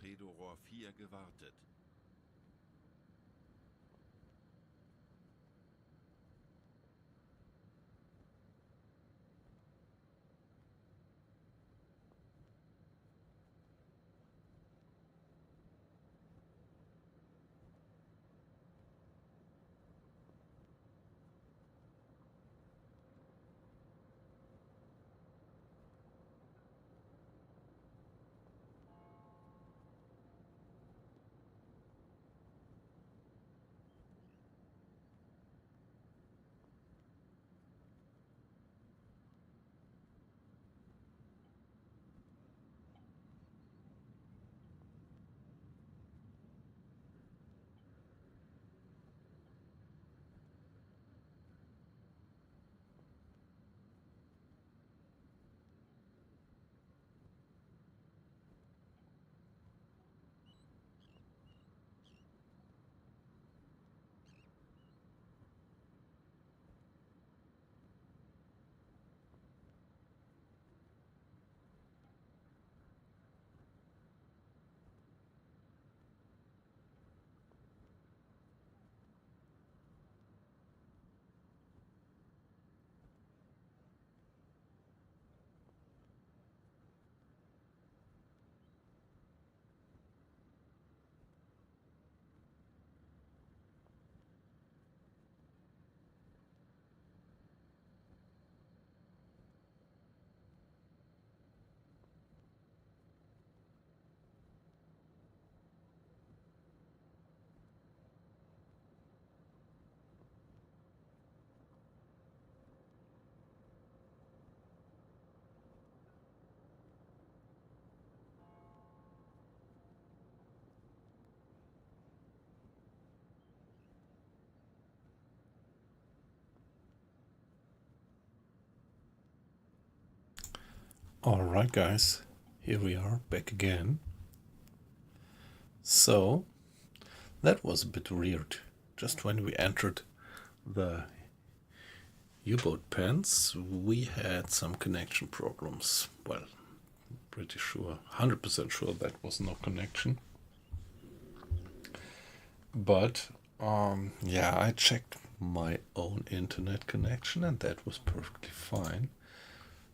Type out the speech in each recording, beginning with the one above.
Torpedorohr 4 gewartet. Alright guys, here we are back again. So, that was a bit weird. Just when we entered the U-boat pens, we had some connection problems. Well, pretty sure, 100% sure that was no connection. But, yeah, I checked my own internet connection and that was perfectly fine.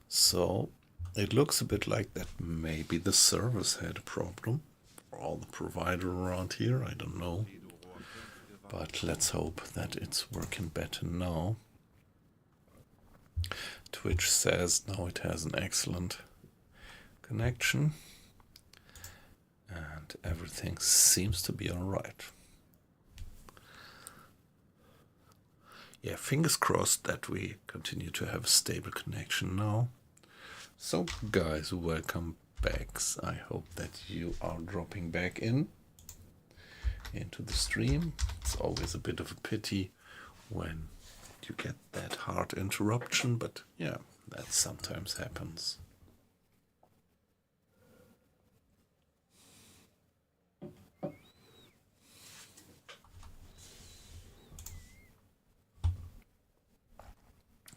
So, it looks a bit like that maybe the service had a problem, or the provider around here, I don't know. But let's hope that it's working better now. Twitch says now it has an excellent connection and everything seems to be alright. Yeah, fingers crossed that we continue to have a stable connection now. So guys, welcome back. I hope that you are dropping back into the stream. It's always a bit of a pity when you get that hard interruption, but yeah, that sometimes happens.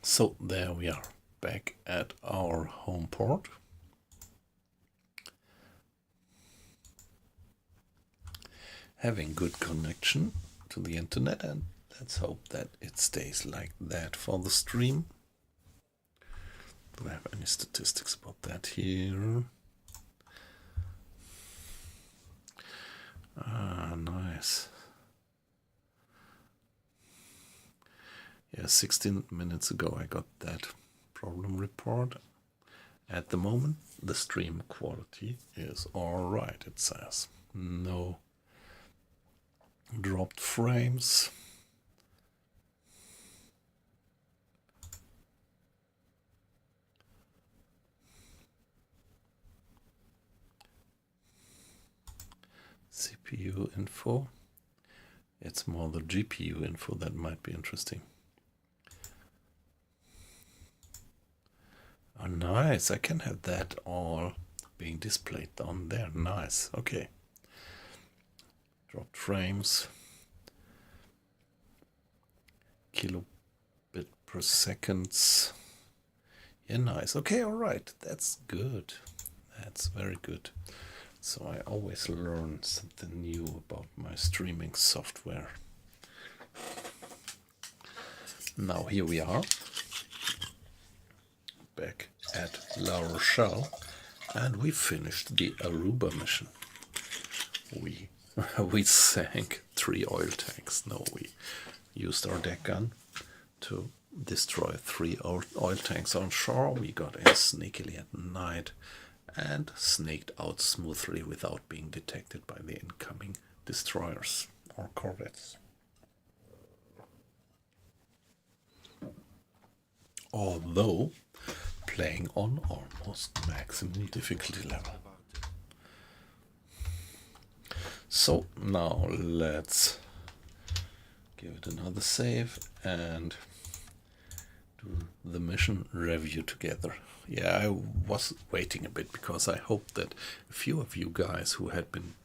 So there we are, back at our home port. Having good connection to the internet, and let's hope that it stays like that for the stream. Do I have any statistics about that here? Ah, nice. Yeah, 16 minutes ago I got that problem report. At the moment, the stream quality is alright, it says. No dropped frames. CPU info. It's more the GPU info that might be interesting. Oh, nice. I can have that all being displayed down there. Nice. Okay. Dropped frames. Kilobit per seconds. Yeah, nice. Okay, all right. That's good. That's very good. So I always learn something new about my streaming software. Now here we are, back at La Rochelle, and we finished the Aruba mission. We sank 3 oil tanks. No, we used our deck gun to destroy 3 oil tanks on shore. We got in sneakily at night and snaked out smoothly without being detected by the incoming destroyers or corvettes. Although playing on almost maximum difficulty level. So now let's give it another save and do the mission review together. Yeah, I was waiting a bit because I hoped that a few of you guys who had been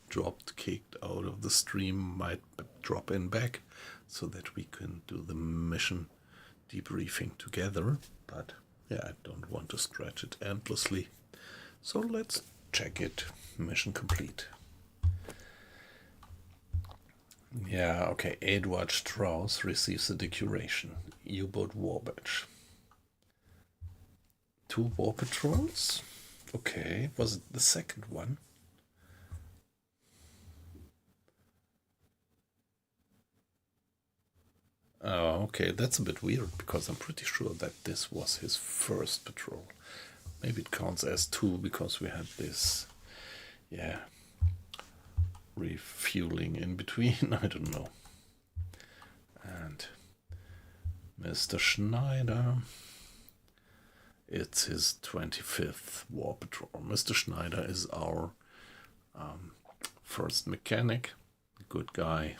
kicked out of the stream might drop in back so that we can do the mission debriefing together. But yeah, I don't want to stretch it endlessly. So let's check it. Mission complete. Yeah, okay. Edward Strauss receives a decoration. U-boat war badge. 2 war patrols? Okay, was it the second one? Oh, okay, that's a bit weird because I'm pretty sure that this was his first patrol. Maybe it counts as 2 because we had this, yeah, refueling in between. I don't know. And Mr. Schneider, it's his 25th war patrol. Mr. Schneider is our first mechanic, good guy,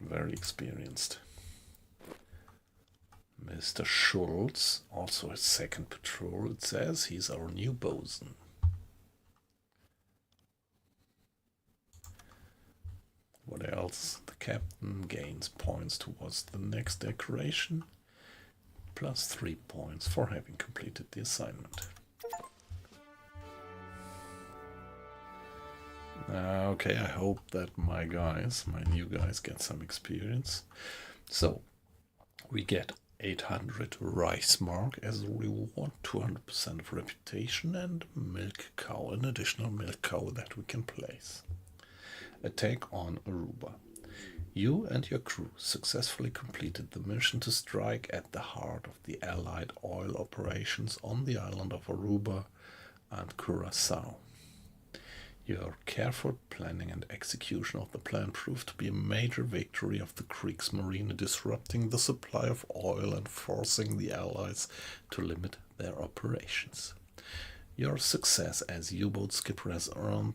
very experienced. Mr. Schultz, also his second patrol, it says he's our new bosun. What else? The captain gains points towards the next decoration, plus 3 points for having completed the assignment. Okay, I hope that my new guys, get some experience. So, we get 800 Reichsmark as a reward, 200% of reputation, and milk cow, an additional milk cow that we can place. Attack on Aruba. You and your crew successfully completed the mission to strike at the heart of the Allied oil operations on the island of Aruba and Curaçao. Your careful planning and execution of the plan proved to be a major victory of the Kriegsmarine, disrupting the supply of oil and forcing the Allies to limit their operations. Your success as U-boat skipper has earned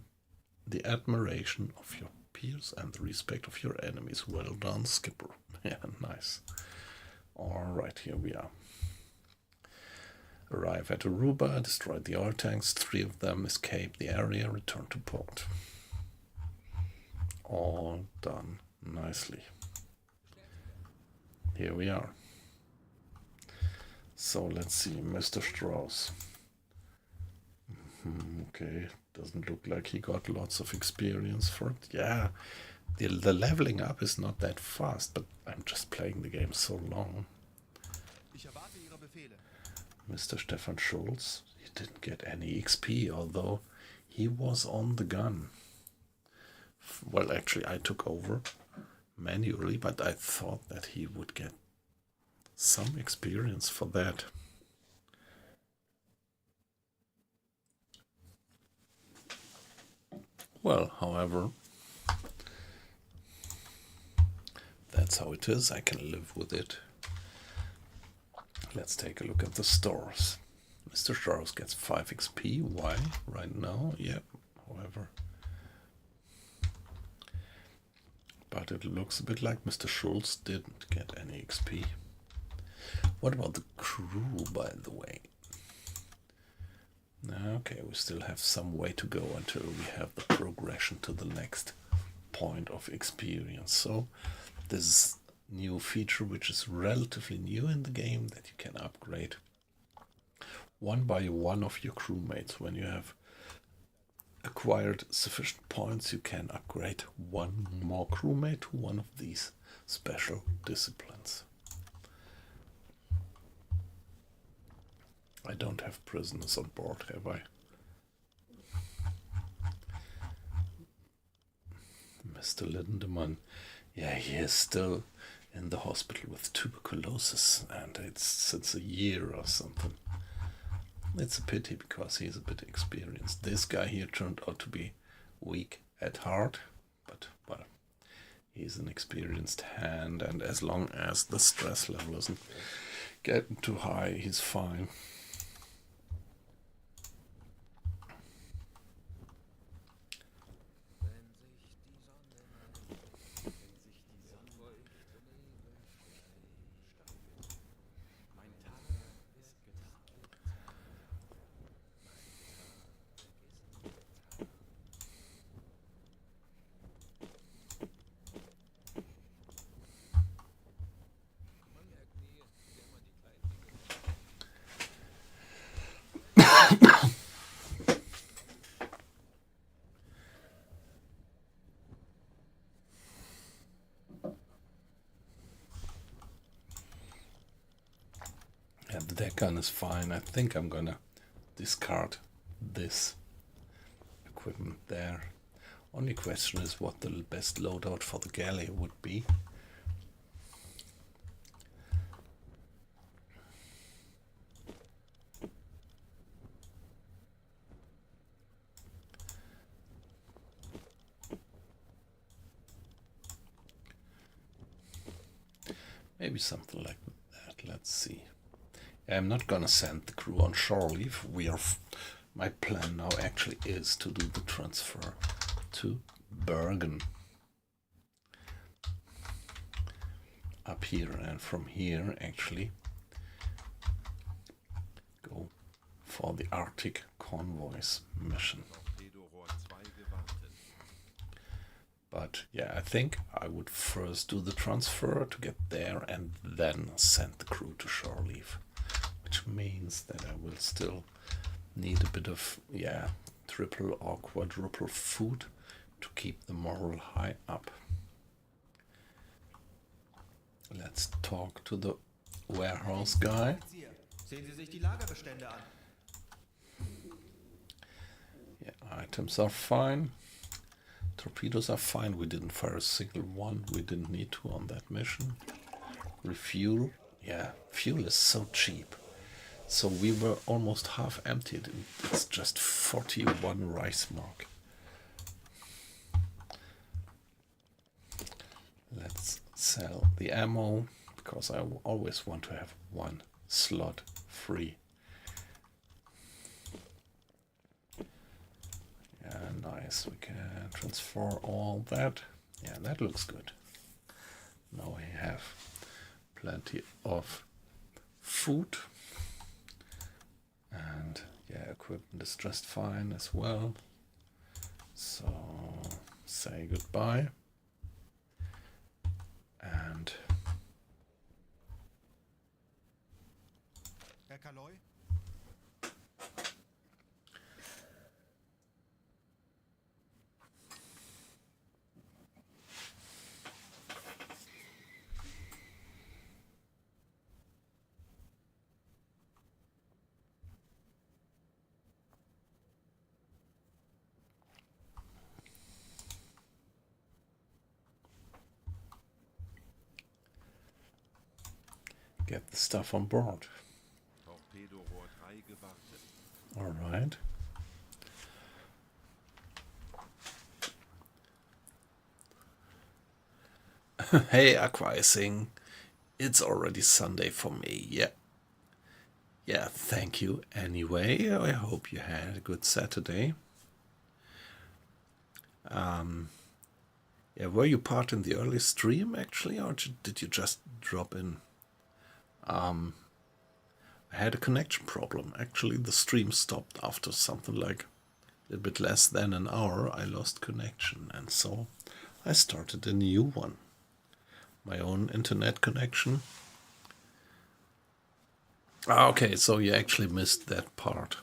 the admiration of your peers and the respect of your enemies. Well done, skipper. Yeah, nice. Alright, here we are. Arrive at Aruba, destroy the oil tanks, 3 of them escape the area, return to port. All done nicely. Here we are. So let's see, Mr. Strauss. Okay, doesn't look like he got lots of experience for it. Yeah, the leveling up is not that fast, but I'm just playing the game so long. Mr. Stefan Schulz, he didn't get any XP, although he was on the gun. Well, actually, I took over manually, but I thought that he would get some experience for that. Well, however, that's how it is. I can live with it. Let's take a look at the stores. Mr. Strauss gets 5 XP. Why? Right now? Yeah, however. But it looks a bit like Mr. Schultz didn't get any XP. What about the crew, by the way? Okay, we still have some way to go until we have the progression to the next point of experience. So this new feature, which is relatively new in the game, that you can upgrade one by one of your crewmates when you have acquired sufficient points, you can upgrade one more crewmate to one of these special disciplines. I don't have prisoners on board, have I? Mr. Lindemann, yeah, he is still in the hospital with tuberculosis, and it's since a year or something. It's a pity because he's a bit experienced. This guy here turned out to be weak at heart, but well, he's an experienced hand, and as long as the stress level isn't getting too high, he's fine. Yeah, the deck gun is fine. I think I'm gonna discard this equipment there. Only question is what the best loadout for the galley would be. Maybe something like that. Let's see. I'm not gonna send the crew on shore leave. My plan now actually is to do the transfer to Bergen up here, and from here actually go for the Arctic convoys mission. But yeah, I think I would first do the transfer to get there and then send the crew to shore leave, which means that I will still need a bit of, yeah, triple or quadruple food to keep the morale high up. Let's talk to the warehouse guy. Sehen Sie sich die Lagerbestände an. Yeah, items are fine. Torpedoes are fine. We didn't fire a single one. We didn't need to on that mission. Refuel. Yeah, fuel is so cheap. So we were almost half emptied. It's just 41 rice mark. Let's sell the ammo because I always want to have one slot free. Yeah, nice. We can transfer all that. Yeah, that looks good. Now we have plenty of food. And yeah, equipment is just fine as well. So say goodbye. And Herr Kaloy? get the stuff on board. Torpedorohr 3 gewartet. All right. Hey, Aquising. It's already Sunday for me. Yeah. Yeah, thank you anyway. I hope you had a good Saturday. Yeah, were you part in the early stream actually, or did you just drop in? I had a connection problem. Actually, the stream stopped after something like a little bit less than an hour. I lost connection, and so I started a new one. My own internet connection. Okay, so you actually missed that part.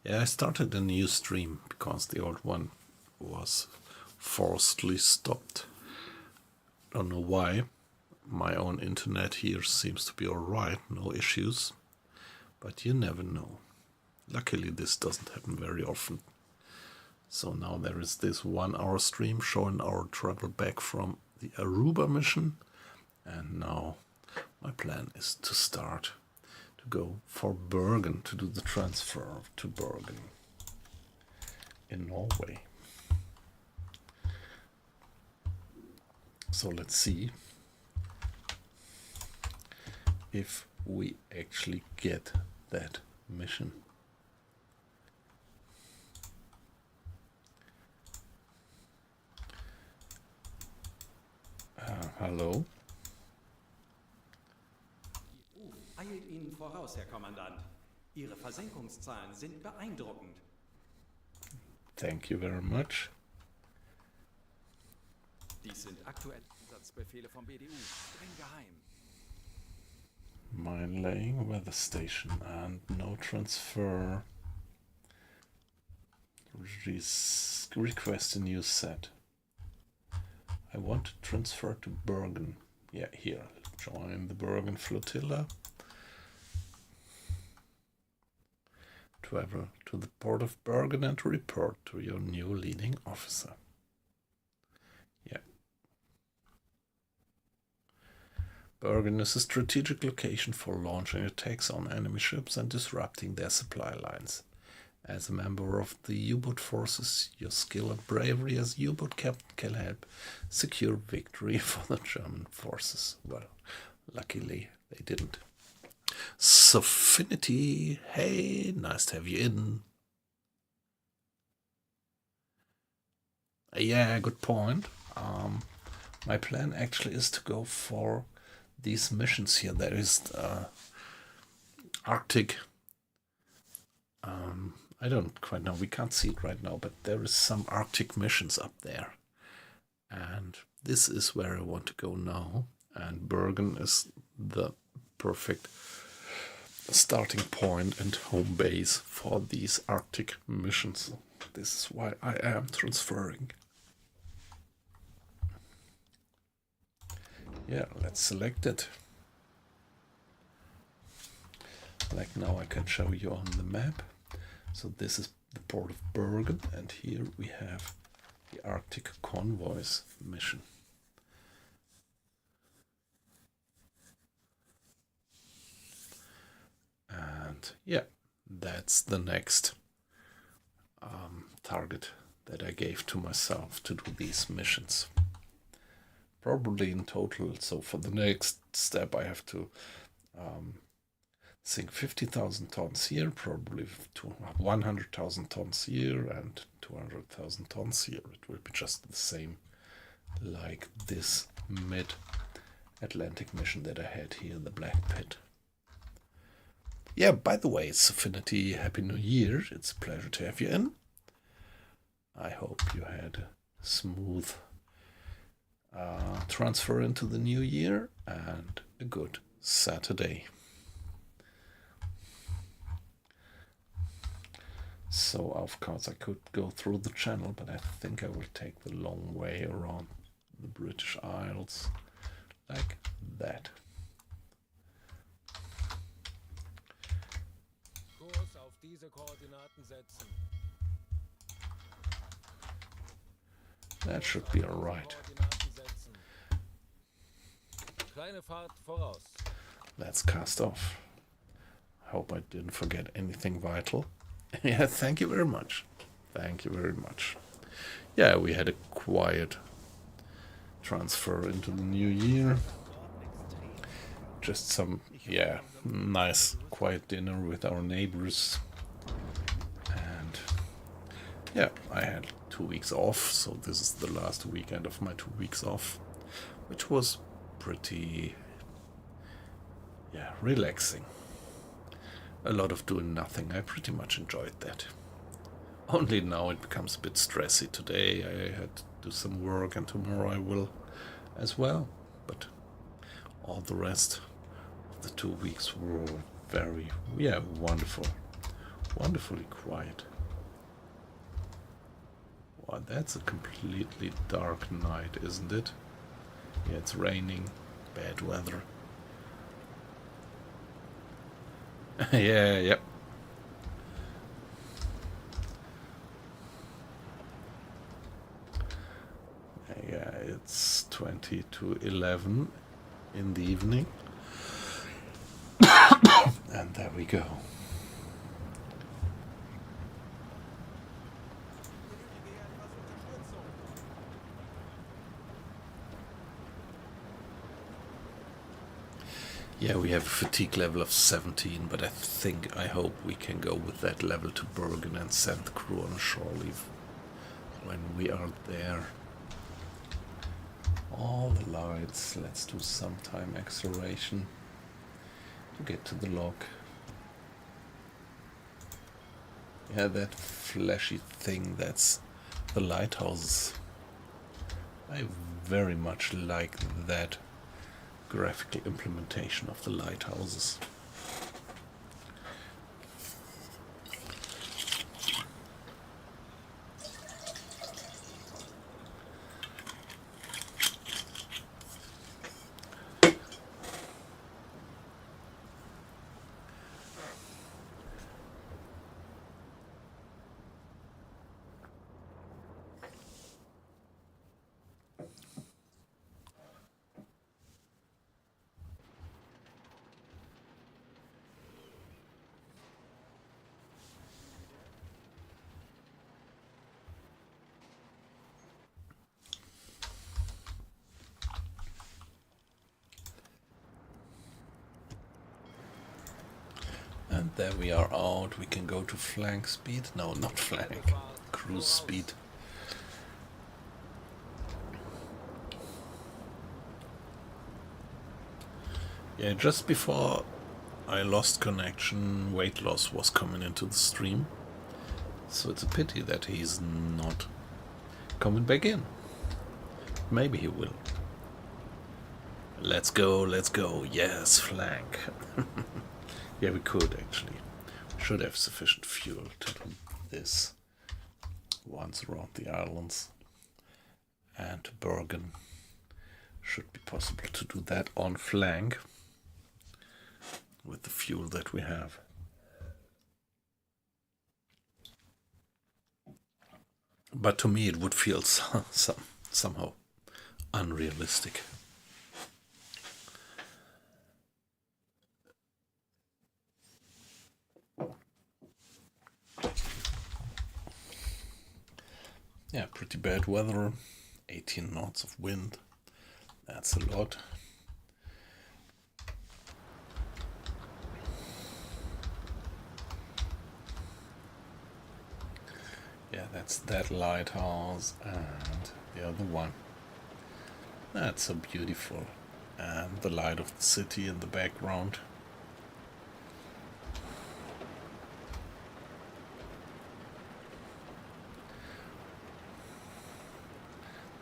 Yeah, I started a new stream because the old one was forcibly stopped. Don't know why. My own internet here seems to be alright, no issues. But you never know. Luckily this doesn't happen very often. So now there is this 1 hour stream showing our travel back from the Aruba mission. And now my plan is to start to go for Bergen, to do the transfer to Bergen in Norway. So let's see if we actually get that mission. Hallo? Eilt Ihnen voraus, Herr Kommandant. Ihre Versenkungszahlen sind beeindruckend. Thank you very much. Dies sind aktuelle Einsatzbefehle vom BDU, streng geheim. Mine laying weather station and no transfer. Request a new set. I want to transfer to Bergen. Yeah, here. Join the Bergen flotilla. Travel to the port of Bergen and report to your new leading officer. Yeah. Bergen is a strategic location for launching attacks on enemy ships and disrupting their supply lines. As a member of the U-boat forces, your skill and bravery as U-boat captain can help secure victory for the German forces. Well, luckily they didn't. Sofinity, hey, nice to have you in. Yeah, good point. My plan actually is to go for these missions here. There is Arctic. I don't quite know. We can't see it right now, but there is some Arctic missions up there. And this is where I want to go now. And Bergen is the perfect starting point and home base for these Arctic missions. This is why I am transferring. Yeah, let's select it. Like now I can show you on the map. So this is the port of Bergen, and here we have the Arctic Convoys mission. And yeah, that's the next target that I gave to myself to do these missions. Probably in total, so for the next step I have to sink 50,000 tons here, probably to 100,000 tons here and 200,000 tons here. It will be just the same like this mid-Atlantic mission that I had here, the Black Pit. Yeah, by the way, Sofinity, Happy New Year. It's a pleasure to have you in. I hope you had a smooth transfer into the new year and a good Saturday. So of course I could go through the channel, but I think I will take the long way around the British Isles like that. Kurs auf diese Koordinaten setzen. That should be alright. Kleine Fahrt voraus. Let's cast off. I hope I didn't forget anything vital. Yeah, thank you very much. Thank you very much. Yeah, we had a quiet transfer into the new year. Just some, yeah, nice quiet dinner with our neighbors. And yeah, I had 2 weeks off, so this is the last weekend of my 2 weeks off, which was pretty, yeah, relaxing. A lot of doing nothing. I pretty much enjoyed that. Only now it becomes a bit stressy. Today I had to do some work and tomorrow I will as well. But all the rest of the 2 weeks were very, yeah, wonderful. wonderfully quiet. Wow, that's a completely dark night, isn't it? Yeah, it's raining, bad weather. Yeah, yep. Yeah, it's 20 to 11 in the evening. And there we go. Yeah, we have a fatigue level of 17, but I hope we can go with that level to Bergen and send the crew on a shore leave when we are there. All the lights, let's do some time acceleration to get to the lock. Yeah, that flashy thing, that's the lighthouses. I very much like that graphical implementation of the lighthouses. And there we are out. We can go to flank speed. No, not flank. Cruise speed. Yeah, just before I lost connection, weight loss was coming into the stream. So it's a pity that he's not coming back in. Maybe he will. Let's go, let's go. Yes, flank. Yeah, we could actually. Should have sufficient fuel to do this once around the islands. And Bergen should be possible to do that on flank with the fuel that we have. But to me it would feel somehow unrealistic. Yeah, pretty bad weather, 18 knots of wind, that's a lot. Yeah, that's that lighthouse and the other one. That's so beautiful. And the light of the city in the background.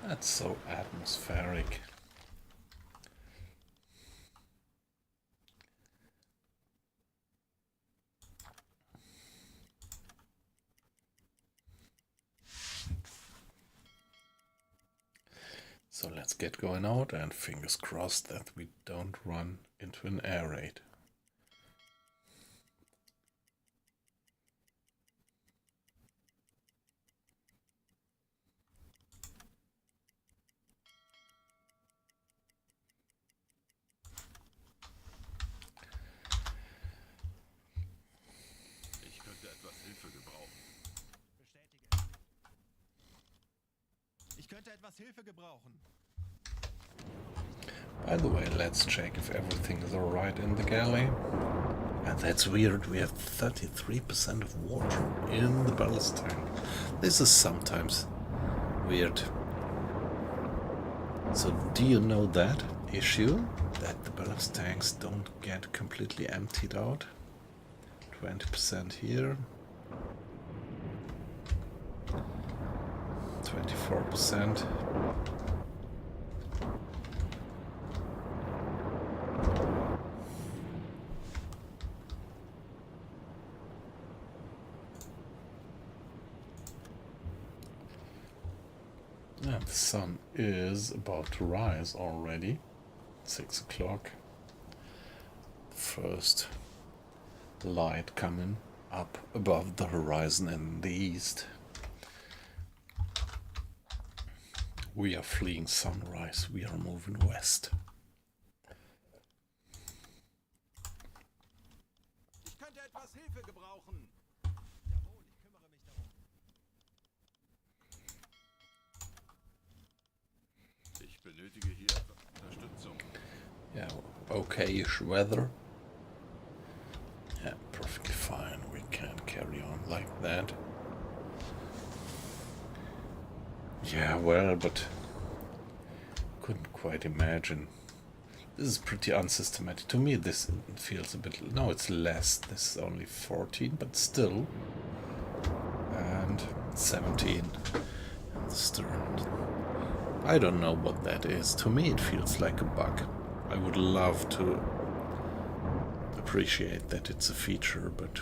That's so atmospheric. So let's get going out and fingers crossed that we don't run into an air raid. Ich könnte etwas Hilfe gebrauchen. Bestätige. Ich könnte etwas Hilfe gebrauchen. By the way, let's check if everything is alright in the galley. And that's weird, we have 33% of water in the ballast tank. This is sometimes weird. So do you know that issue? That the ballast tanks don't get completely emptied out? 20% here. 24%. Yeah, the sun is about to rise already. 6 o'clock. First light coming up above the horizon in the east. We are fleeing sunrise. We are moving west. Ich könnte etwas Hilfe gebrauchen. Jawohl, ich kümmere mich darum. Ich benötige hier etwas Unterstützung. Yeah, okayish weather. Yeah, perfectly fine. We can carry on like that. Yeah, well, but couldn't quite imagine. This is pretty unsystematic. To me, this feels a bit... No, it's less. This is only 14, but still. And 17 in the stern. I don't know what that is. To me, it feels like a bug. I would love to appreciate that it's a feature, but...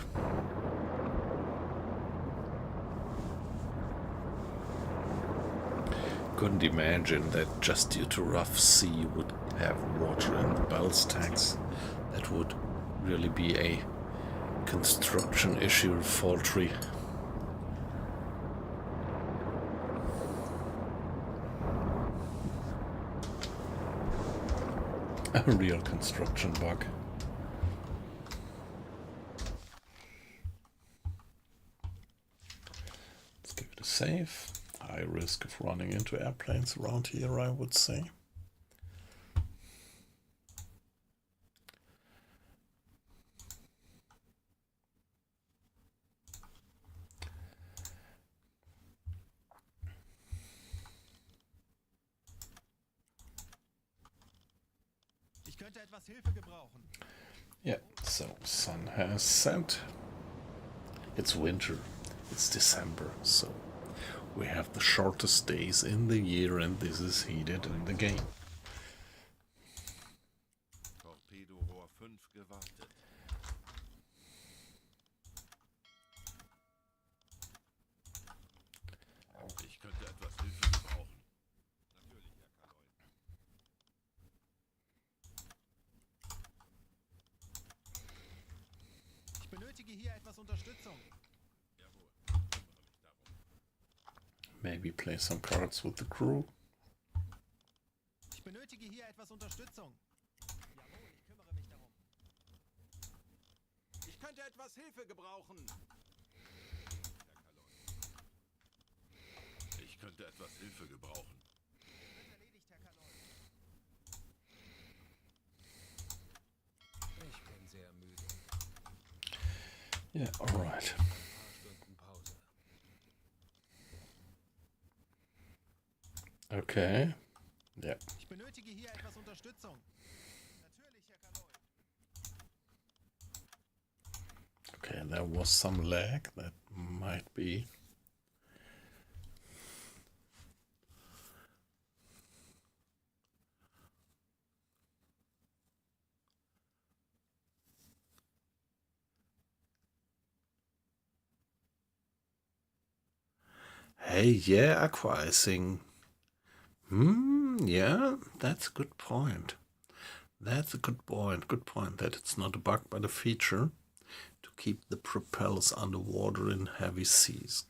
couldn't imagine that just due to rough sea you would have water in the ballast tanks. That would really be a construction issue, faulty. A real construction bug. Let's give it a save. High risk of running into airplanes around here, I would say. Ich könnte etwas Hilfe gebrauchen. Yeah, so sun has set. It's winter. It's December, so we have the shortest days in the year, and this is heated in the game. Torpedorohr 5 gewartet. Ich könnte etwas Hilfe gebrauchen. Natürlich, Herr Kaloy. Ich benötige hier etwas Unterstützung. Jawohl, ich kümmere mich darum. Maybe play some cards with the crew. Ich benötige hier etwas Unterstützung. Jawohl, ich kümmere mich darum. Ich könnte etwas Hilfe gebrauchen. Herr Kaloy. Ich könnte etwas Hilfe gebrauchen. Wird erledigt, Herr Kaloy. Ich bin sehr müde. Yeah, alright. Ein paar Stunden Pause. Okay. Yeah. Ich benötige hier etwas Unterstützung. Natürlich, Herr Kaloy. Okay, there was some lag. That might be. Hey, yeah, acquiescing. Yeah, that's a good point. That's a good point. Good point that it's not a bug but a feature to keep the propellers underwater in heavy seas.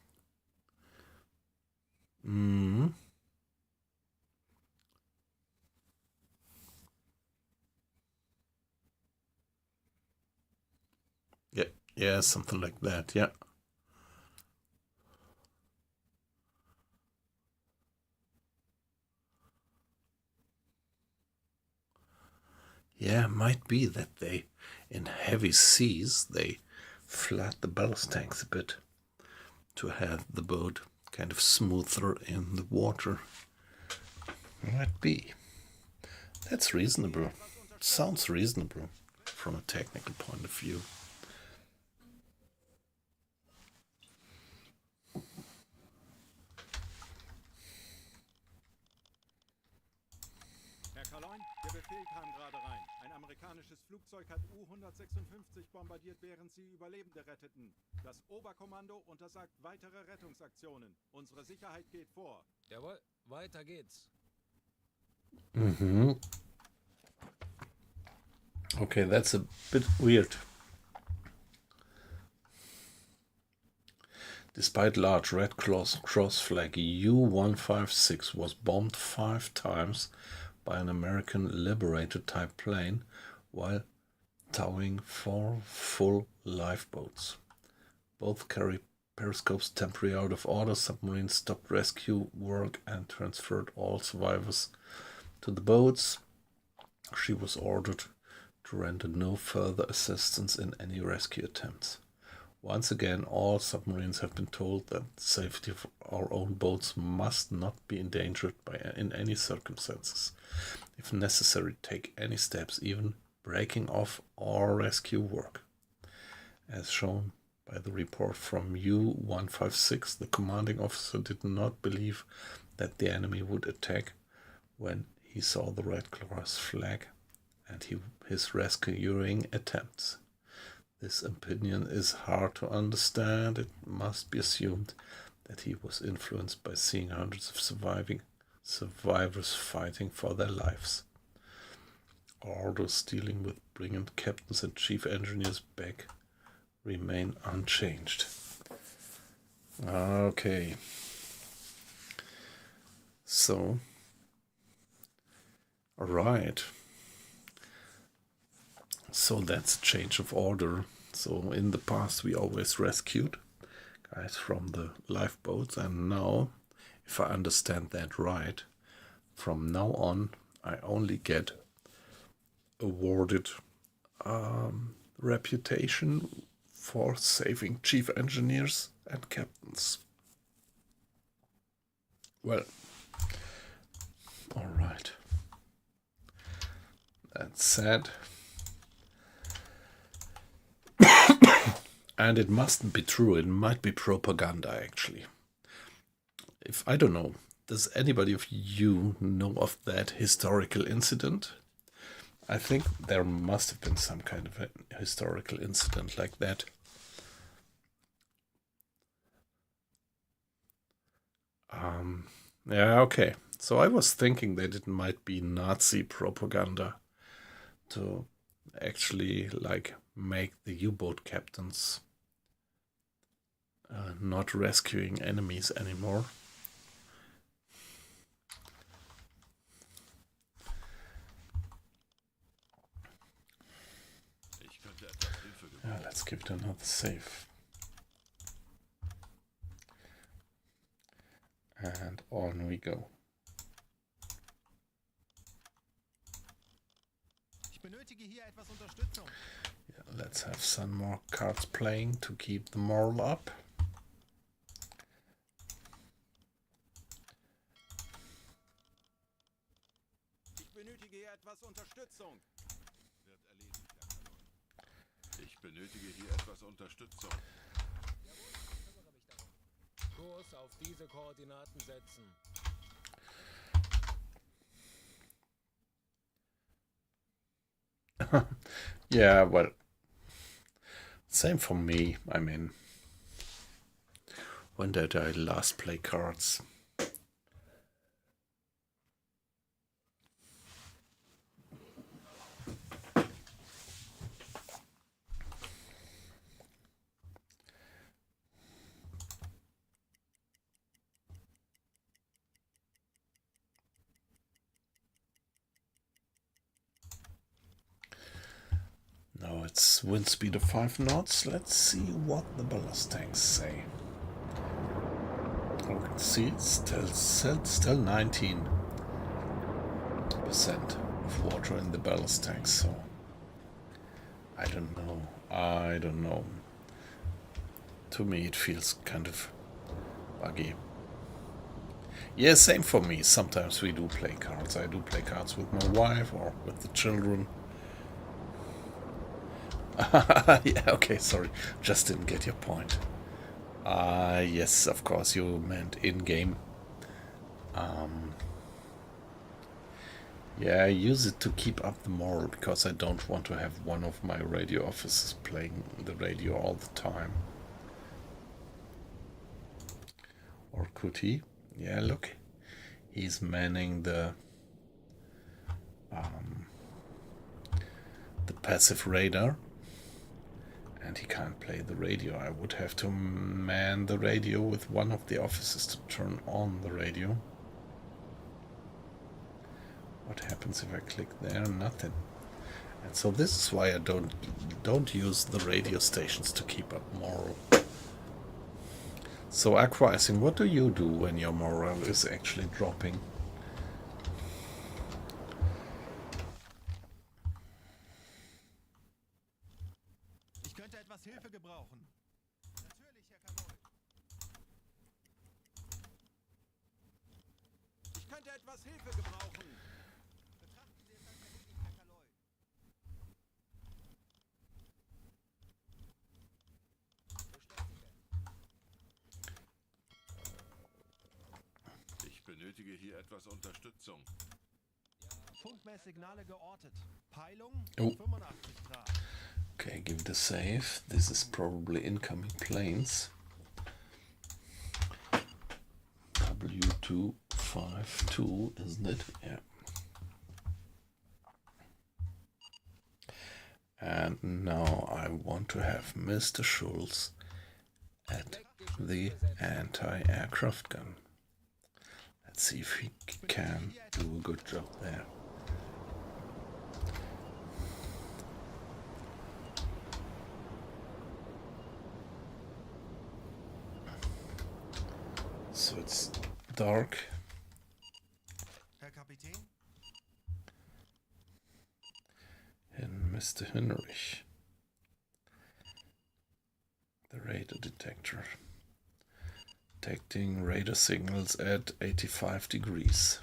Yeah, something like that, yeah. Yeah, might be that they, in heavy seas, they flat the ballast tanks a bit to have the boat kind of smoother in the water. Might be. That's reasonable. Sounds reasonable from a technical point of view. Herr Kaloy, der Befehl kam gerade rein. Ein amerikanisches Flugzeug hat U-156 bombardiert, während sie Überlebende retteten. Das Oberkommando untersagt weitere Rettungsaktionen. Unsere Sicherheit geht vor. Jawohl, weiter geht's. Mm-hmm. Okay, that's a bit weird. Despite large Red Cross flag, U-156 was bombed 5 times by an American Liberator-type plane while towing 4 full lifeboats. Both carry periscopes temporarily out of order. Submarines stopped rescue work and transferred all survivors to the boats. She was ordered to render no further assistance in any rescue attempts. Once again, all submarines have been told that the safety of our own boats must not be endangered in any circumstances. If necessary, take any steps, even breaking off all rescue work. As shown by the report from U-156, the commanding officer did not believe that the enemy would attack when he saw the Red Cross flag and his rescuing attempts. This opinion is hard to understand. It must be assumed that he was influenced by seeing hundreds of survivors fighting for their lives. Orders dealing with brilliant captains and chief engineers back remain unchanged. Okay. So, alright. So that's a change of order. So in the past we always rescued guys from the lifeboats, and now, if I understand that right, from now on I only get awarded reputation for saving chief engineers and captains. Well, alright. That's sad. And it mustn't be true. It might be propaganda, actually. If I don't know, does anybody of you know of that historical incident? I think there must have been some kind of a historical incident like that. Yeah, okay. So I was thinking that it might be Nazi propaganda to actually like make the U-boat captains not rescuing enemies anymore. Yeah, let's give it another save. And on we go. Ich benötige hier etwas Unterstützung. Yeah, let's have some more cards playing to keep the morale up. Ich benötige hier etwas Unterstützung. Wird erledigt, Herr Kalon. Ich benötige hier etwas Unterstützung. Jawohl, ich kümmere mich darum. Kurs auf diese Koordinaten setzen. Yeah, well, same for me. I mean, when did I last play cards? Now it's wind speed of 5 knots. Let's see what the ballast tanks say. Oh, let's see, it's still 19% of water in the ballast tanks, so I don't know. To me it feels kind of buggy. Yeah, same for me. Sometimes we do play cards. I do play cards with my wife or with the children. Yeah, okay, sorry. Just didn't get your point. Yes, of course, you meant in-game. Yeah, I use it to keep up the morale because I don't want to have one of my radio officers playing the radio all the time. Or could he? Yeah, look. He's manning the passive radar. And he can't play the radio. I would have to man the radio with one of the officers to turn on the radio. What happens if I click there? Nothing. And so this is why I don't use the radio stations to keep up morale. So Aquaicing, what do you do when your morale is actually dropping? Ich könnte etwas Hilfe gebrauchen. Natürlich, Herr Kanoy. Ich könnte etwas Hilfe gebrauchen. Betrachten Sie es als erledigt, Herr Kanoy. Ich benötige hier etwas Unterstützung. Funkmesssignale geortet. Peilung Oh. 85 Grad. Okay, give it a save. This is probably incoming planes. W252, isn't it? Yeah. And now I want to have Mr. Schulz at the anti-aircraft gun. Let's see if he can do a good job there. So it's dark. Herr Kapitän? And Mr. Hinrich. The radar detector. Detecting radar signals at 85 degrees.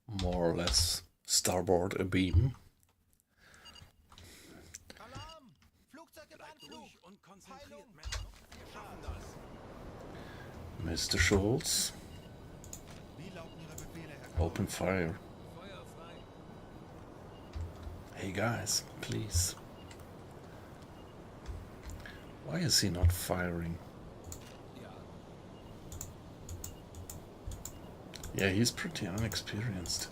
More or less starboard abeam. Alarm! Flugzeug im Anflug! Ruhig und konzentriert, Peilung! Männer. Wir schaffen das. Mr. Schulz, Wie lauten Ihre Befehle, Herr Kanoy? open fire. Feuer frei. Hey guys, please. Why is he not firing? Ja. Yeah, he's pretty unexperienced.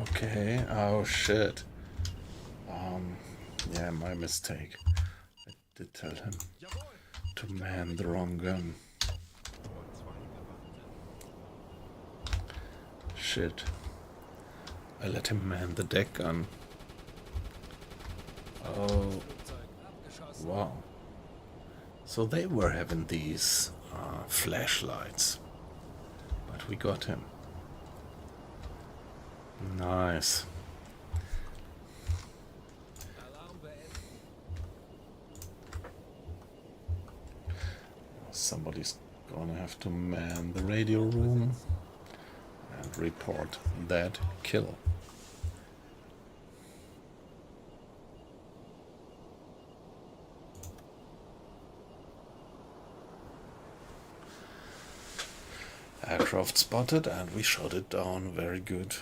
Okay, oh shit. Yeah, my mistake. I did tell him Jawohl! to man the wrong gun. Shit. I let him man the deck gun. Oh, Flugzeug abgeschossen. wow. So they were having these flashlights. But we got him. Nice. Alarm beenden. Somebody's gonna have to man the radio room and report that kill. Aircraft spotted and we shot it down. Very good.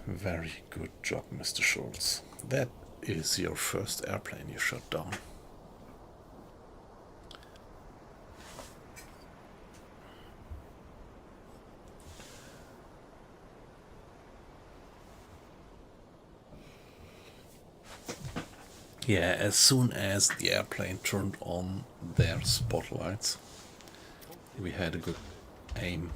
Very good job, Mr. Schultz. That is your first airplane you shot down. Yeah, as soon as the airplane turned on their spotlights, we had a good aim.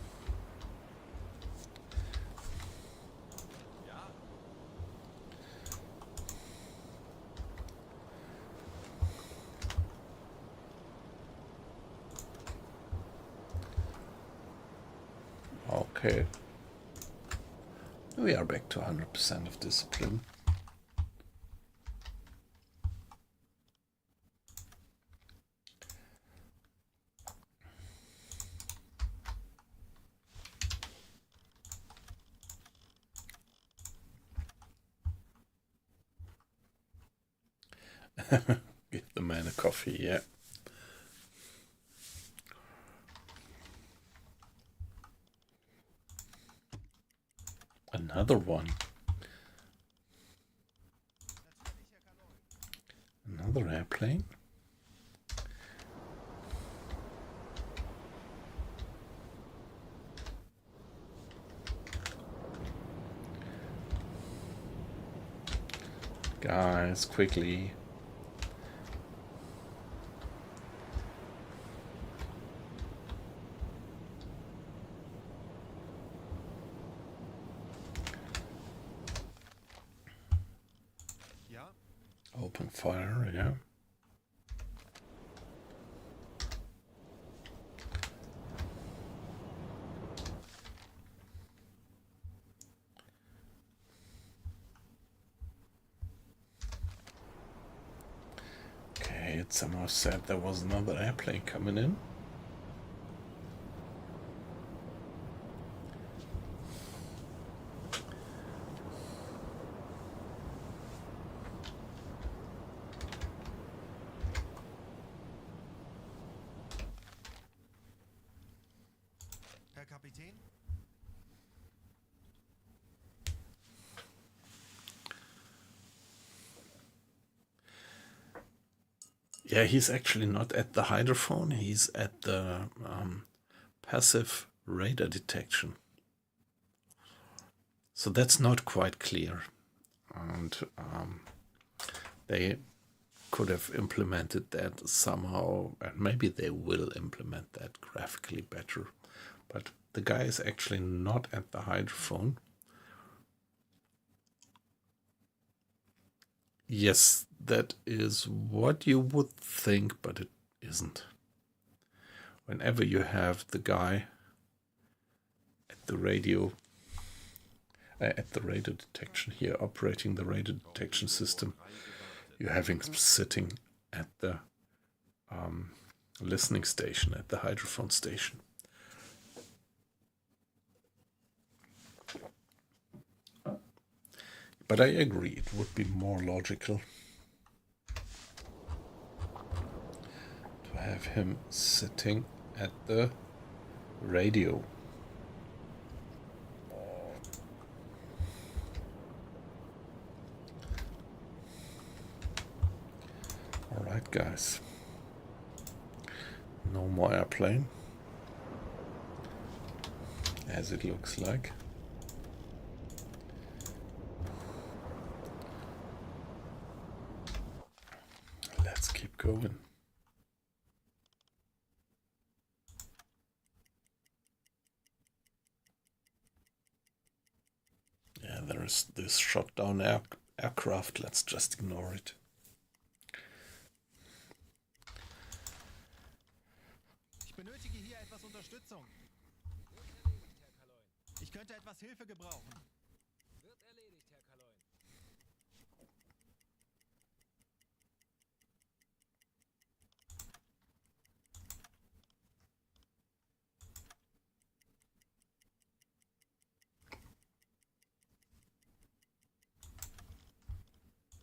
Okay. We are back to 100% of discipline. Give the man a coffee, yeah. Another one. Another airplane. Guys, quickly. Ja? Open fire, yeah. Okay, it somehow said there was another airplane coming in. Herr Kapitän? Yeah, he's actually not at the hydrophone, he's at the passive radar detection. So that's not quite clear. And they could have implemented that somehow, and maybe they will implement that graphically better. But the guy is actually not at the hydrophone. Yes, that is what you would think, but it isn't. Whenever you have the guy at the radio, at the radar detection here, operating the radar detection system, you're having him sitting at the listening station, at the hydrophone station. But I agree, it would be more logical to have him sitting at the radio. All right, guys. No more airplane, as it looks like. Let's keep going. Yeah, there is this shot down aircraft. Let's just ignore it. Ich benötige hier etwas Unterstützung. Wird erledigt, Herr Kaloin. Ich könnte etwas Hilfe gebrauchen. Wird erledigt, Herr Kaloin.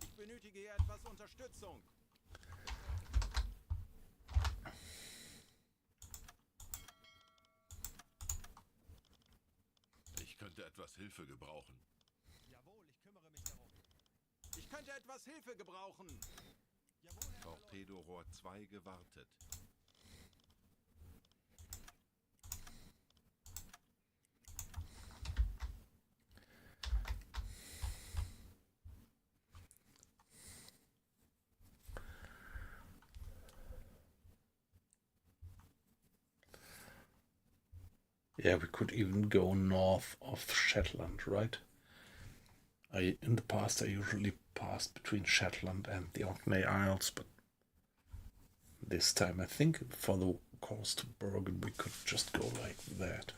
Ich benötige hier etwas Unterstützung. Ich könnte etwas Hilfe gebrauchen. Jawohl, ich kümmere mich darum. Ich könnte etwas Hilfe gebrauchen. Jawohl, Herr Kaloin. Torpedorohr 2 gewartet. Yeah, we could even go north of Shetland, right? In the past, I usually passed between Shetland and the Orkney Isles, but this time I think for the course to Bergen we could just go like that.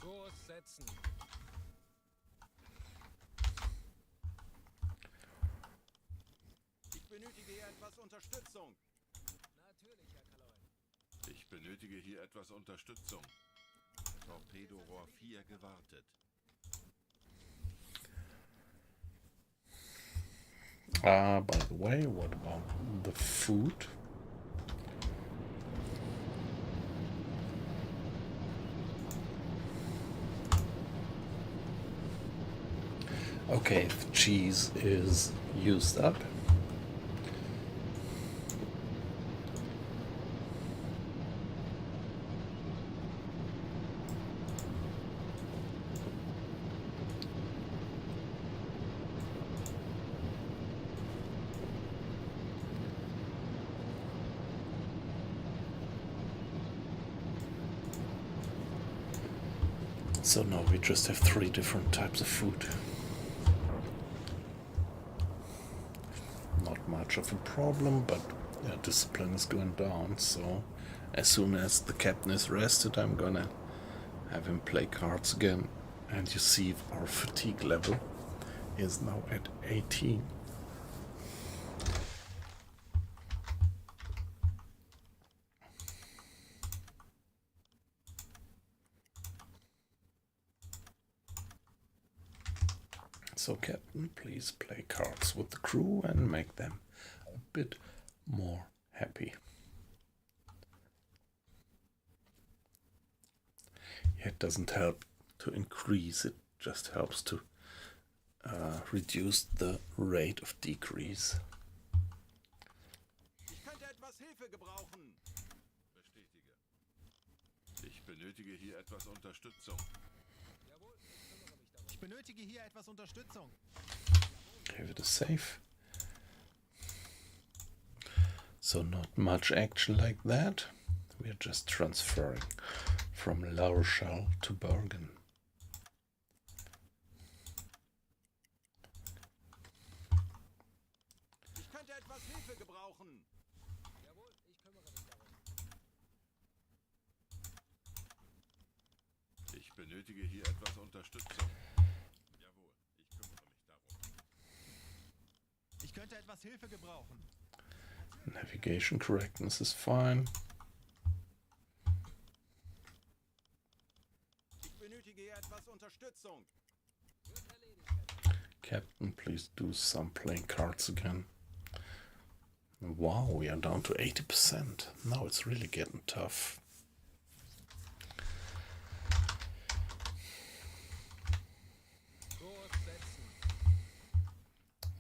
Kurs setzen. Ich benötige hier etwas Unterstützung. Natürlich, Herr Kaloin. Ich benötige hier etwas Unterstützung. Torpedorohr 4 gewartet. By the way, what about the food? Okay, the cheese is used up. So now we just have 3 different types of food. Not much of a problem, but yeah, discipline is going down, so as soon as the captain is rested, I'm gonna have him play cards again. And you see our fatigue level is now at 18. So Captain, please play cards with the crew and make them a bit more happy. It doesn't help to increase, it just helps to reduce the rate of decrease. Ich könnte etwas Hilfe gebrauchen. Bestätige. Ich benötige hier etwas Unterstützung. Jawohl, ich kümmere mich darum. Ich benötige hier etwas Unterstützung. Give it a save. So not much action like that. We're just transferring from La Rochelle to Bergen. Ich könnte etwas Hilfe gebrauchen. Jawohl, ich kümmere mich darum. Ich benötige hier etwas Unterstützung. Jawohl, ich kümmere mich darum. Ich könnte etwas Hilfe gebrauchen. Navigation correctness is fine. Ich benötige hier etwas Unterstützung. Captain, please do some playing cards again. Wow, we are down to 80%. Now it's really getting tough. Kurs setzen.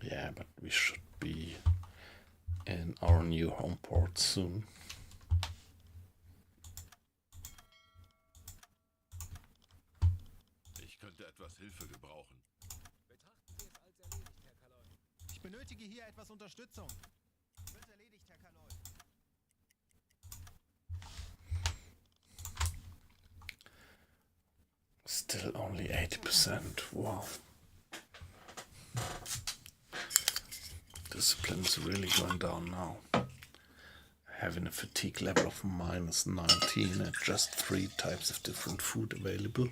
Yeah, but we should be in our new home port soon. Ich könnte etwas Hilfe gebrauchen. Betrachten Sie es als erledigt, Herr Kaloy. Ich benötige hier etwas Unterstützung. Wird erledigt, Herr Kaloy. Still only 80%. Wow. Discipline is really going down now. Having a fatigue level of minus 19 and just 3 types of different food available.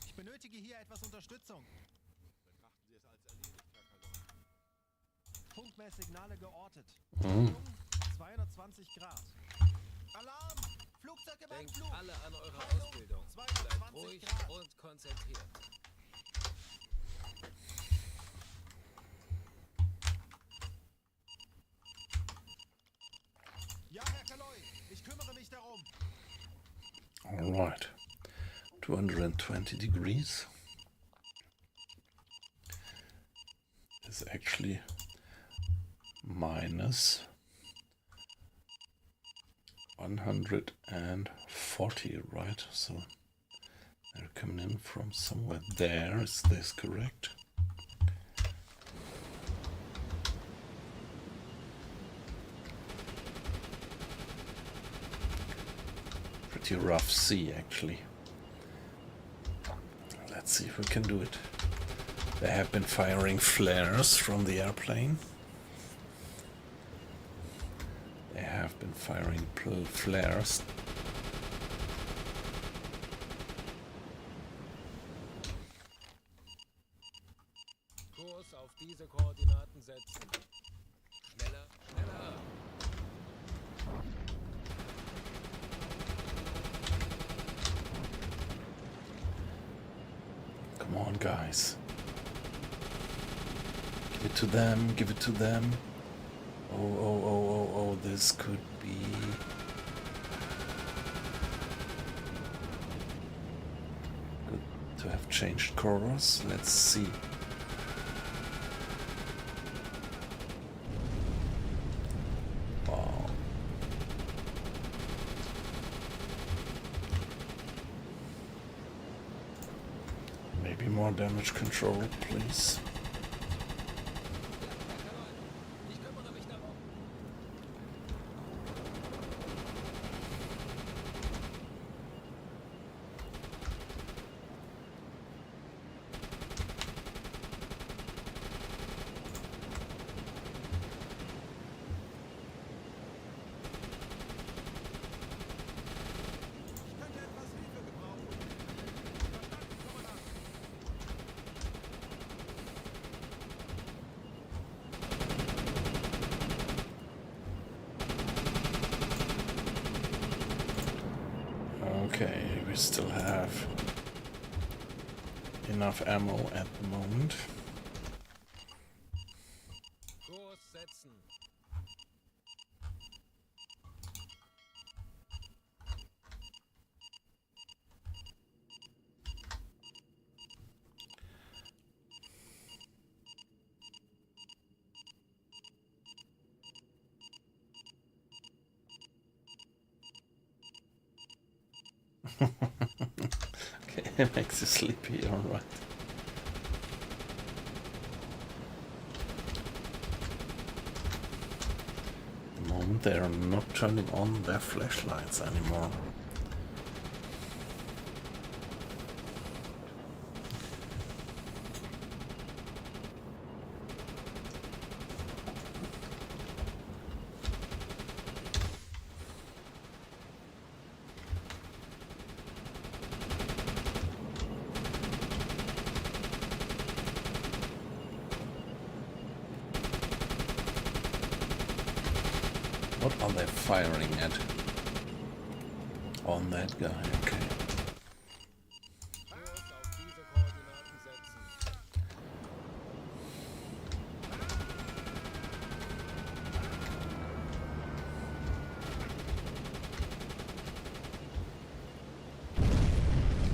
Ich benötige hier etwas Unterstützung. Betrachten Sie es als erledigt, Herr Kaloy. Punktmesssignale geortet. Mm. 220 Grad. Alarm! Flugzeug im Denkt Anflug! alle an eure Achtung, Ausbildung. 220 Bleibt ruhig Grad. und konzentriert. Ja, Herr Kaloy, ich kümmere mich darum. All right. 220 degrees is actually minus 140, right? So they're coming in from somewhere there. Is this correct? Pretty rough sea, actually. Let's see if we can do it. They have been firing flares from the airplane. They have been firing flares. Kurs auf diese Koordinaten setzen. Schneller, schneller. Come on, guys. Give it to them, give it to them. Oh, this could be... Good to have changed chorus. Let's see. Wow. Maybe more damage control, please. Ich kümmere mich darum. Ich könnte etwas Hilfe gebrauchen. Verstanden, Kommandant. Okay, we still have enough ammo at the moment. Kurs setzen. Okay, it makes you sleepy, alright. At the moment they are not turning on their flashlights anymore. What are they firing at? On that guy, okay. Kurs auf diese Koordinaten setzen.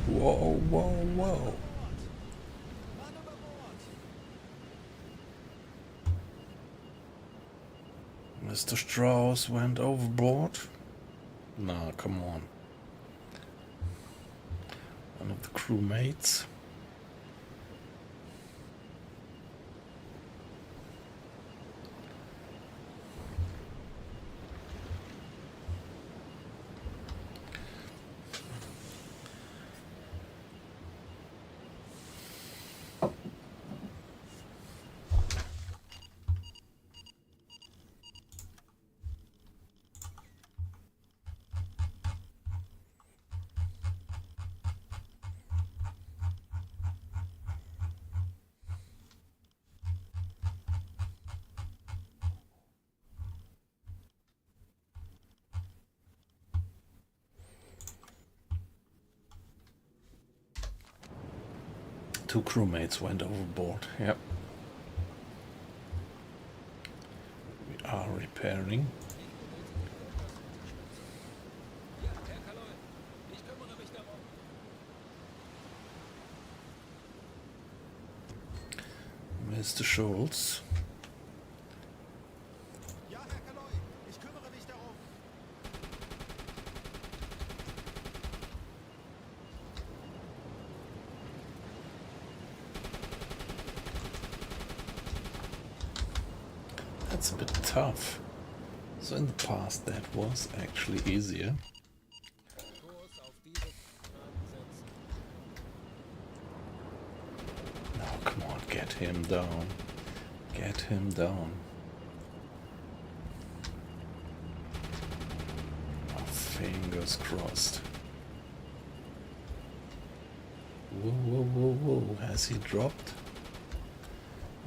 Whoa, whoa, whoa. Mann über Bord! Mr. Strauss went overboard? Nah, come on. One of the crewmates. Two crewmates went overboard, yep. We are repairing. Ja, Herr Kaloi. Ich kümmere mich darum. Mr. Schultz. Ja, Herr Kaloi, ich kümmere mich darum. That's a bit tough. So in the past that was actually easier. Kurs auf diese Koordinaten setzen. Now come on, get him down. Get him down. Oh, fingers crossed. Whoa, whoa, whoa, whoa. Has he dropped?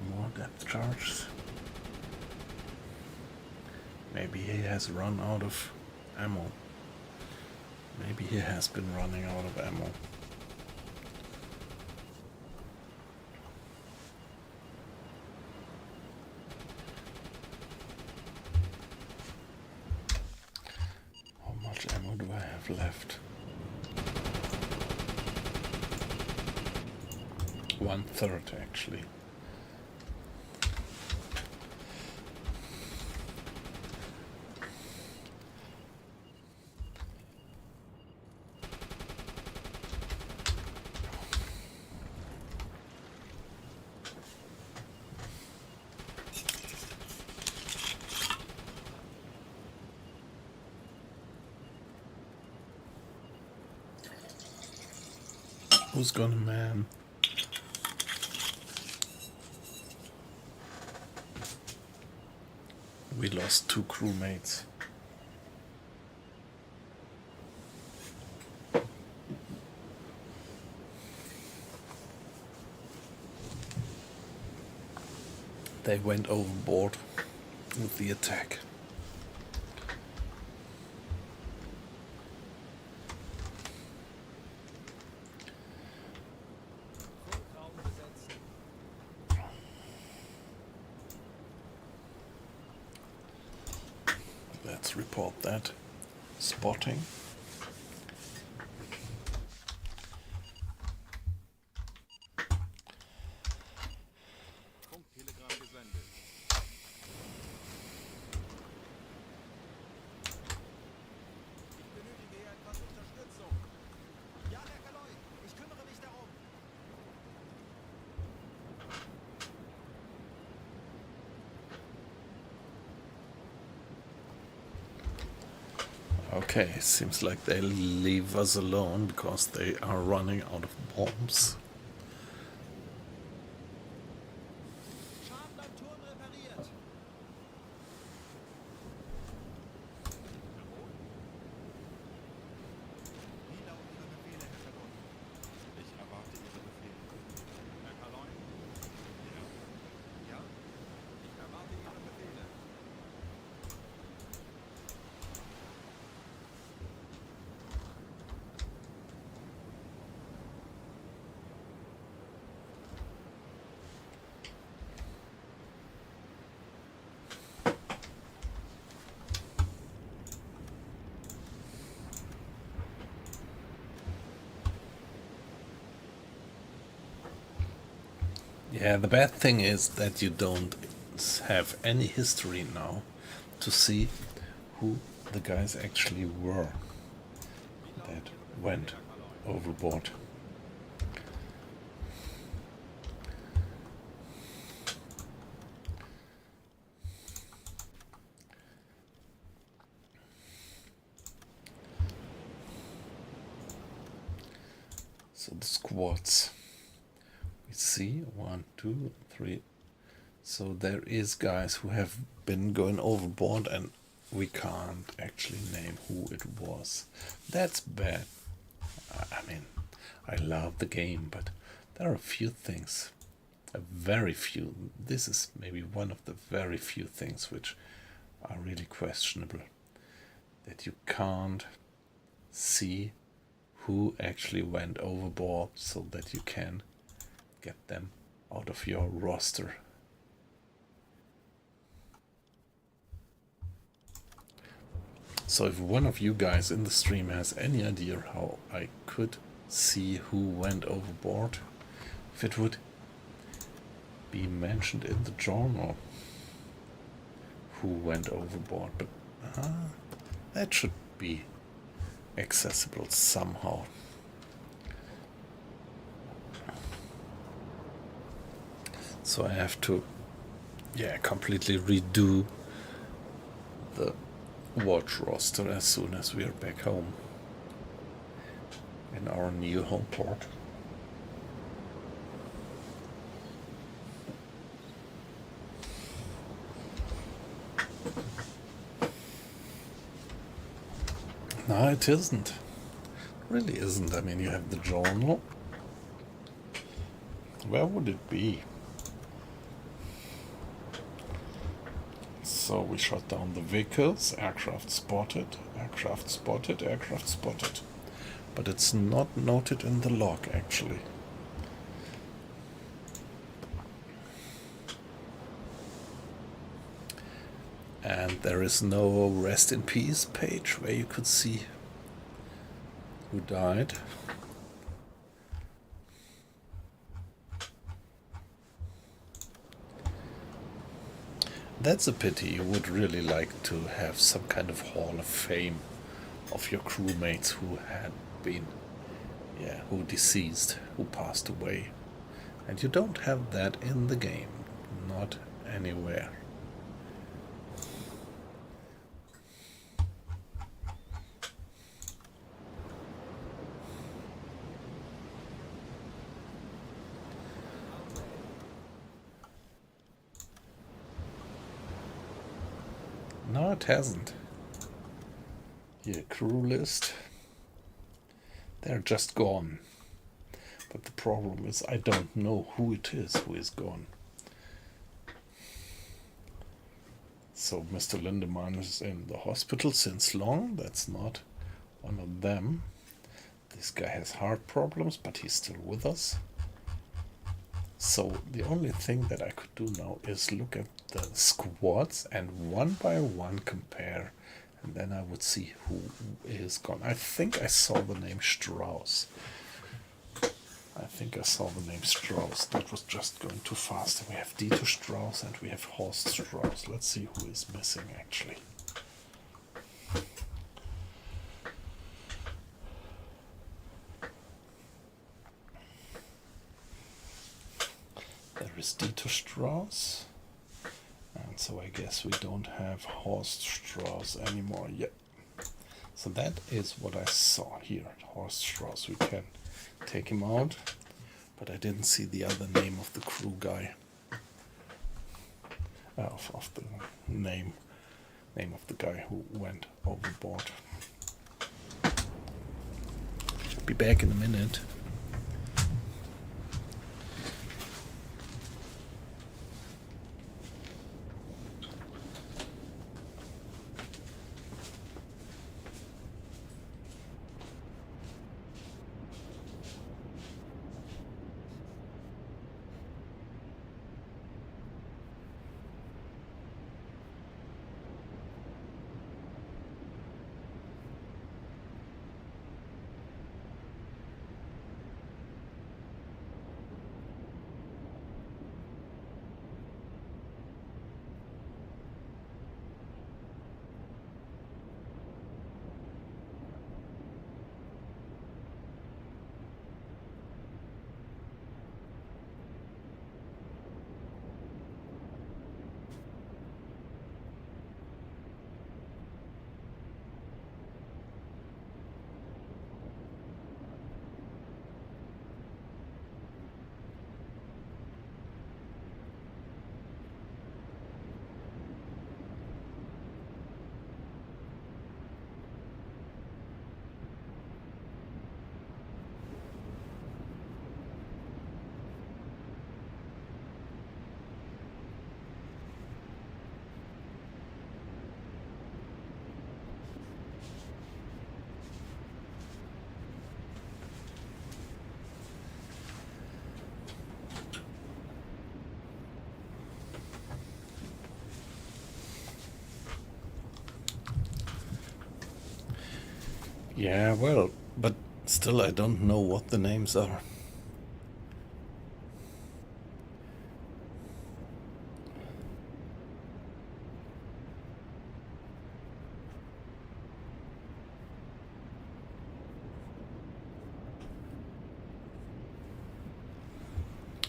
More depth charges. Maybe he has run out of ammo. Maybe he has been running out of ammo. have left? 1/3 actually. Who's gonna man? We lost 2 crewmates. They went overboard with the attack. Funkraum besetzen. Let's report that. Spotting. Funktelegramm gesendet. Ich benötige hier etwas Unterstützung. Ja, Herr Kaloi, ich kümmere mich darum. Okay, seems like they leave us alone because they are running out of bombs. Schaden am Turm repariert. Wie lauten Ihre Befehle, Herr Kaloi? Ich erwarte Ihre Befehle. Herr Kaloi? Ja? Ja? Ich erwarte Ihre Befehle. Yeah, the bad thing is that you don't have any history now to see who the guys actually were that went overboard. So the squads. We see 1, 2, 3. So there is guys who have been going overboard and we can't actually name who it was. That's bad. I mean, I love the game, but there are a few things, a very few. This is maybe one of the very few things which are really questionable. That you can't see who actually went overboard so that you can get them out of your roster. So if one of you guys in the stream has any idea how I could see who went overboard, if it would be mentioned in the journal who went overboard, but that should be accessible somehow. So I have to, completely redo the watch roster as soon as we are back home in our new home port. No, it isn't. It really isn't. I mean, you have the journal. Where would it be? So we shot down the vehicles, aircraft spotted, aircraft spotted, aircraft spotted. But it's not noted in the log, actually. And there is no rest in peace page where you could see who died. That's a pity. You would really like to have some kind of hall of fame of your crewmates who had been, who deceased, who passed away. And you don't have that in the game. Not anywhere. No, it hasn't. Here, crew list. They're just gone. But the problem is I don't know who it is who is gone. So Mr. Lindemann is in the hospital since long. That's not one of them. This guy has heart problems, but he's still with us. So the only thing that I could do now is look at the squads and one by one compare, and then I would see who is gone. I think I saw the name Strauss. That was just going too fast. We have Dieter Strauss and we have Horst Strauss. Let's see who is missing actually. There is Dieter Strauss. And so I guess we don't have Horst Strauss anymore yet. So that is what I saw here. Horst Strauss. We can take him out. But I didn't see the other name of the crew guy. Of the name of the guy who went overboard. Be back in a minute. Yeah, well, but still I don't know what the names are.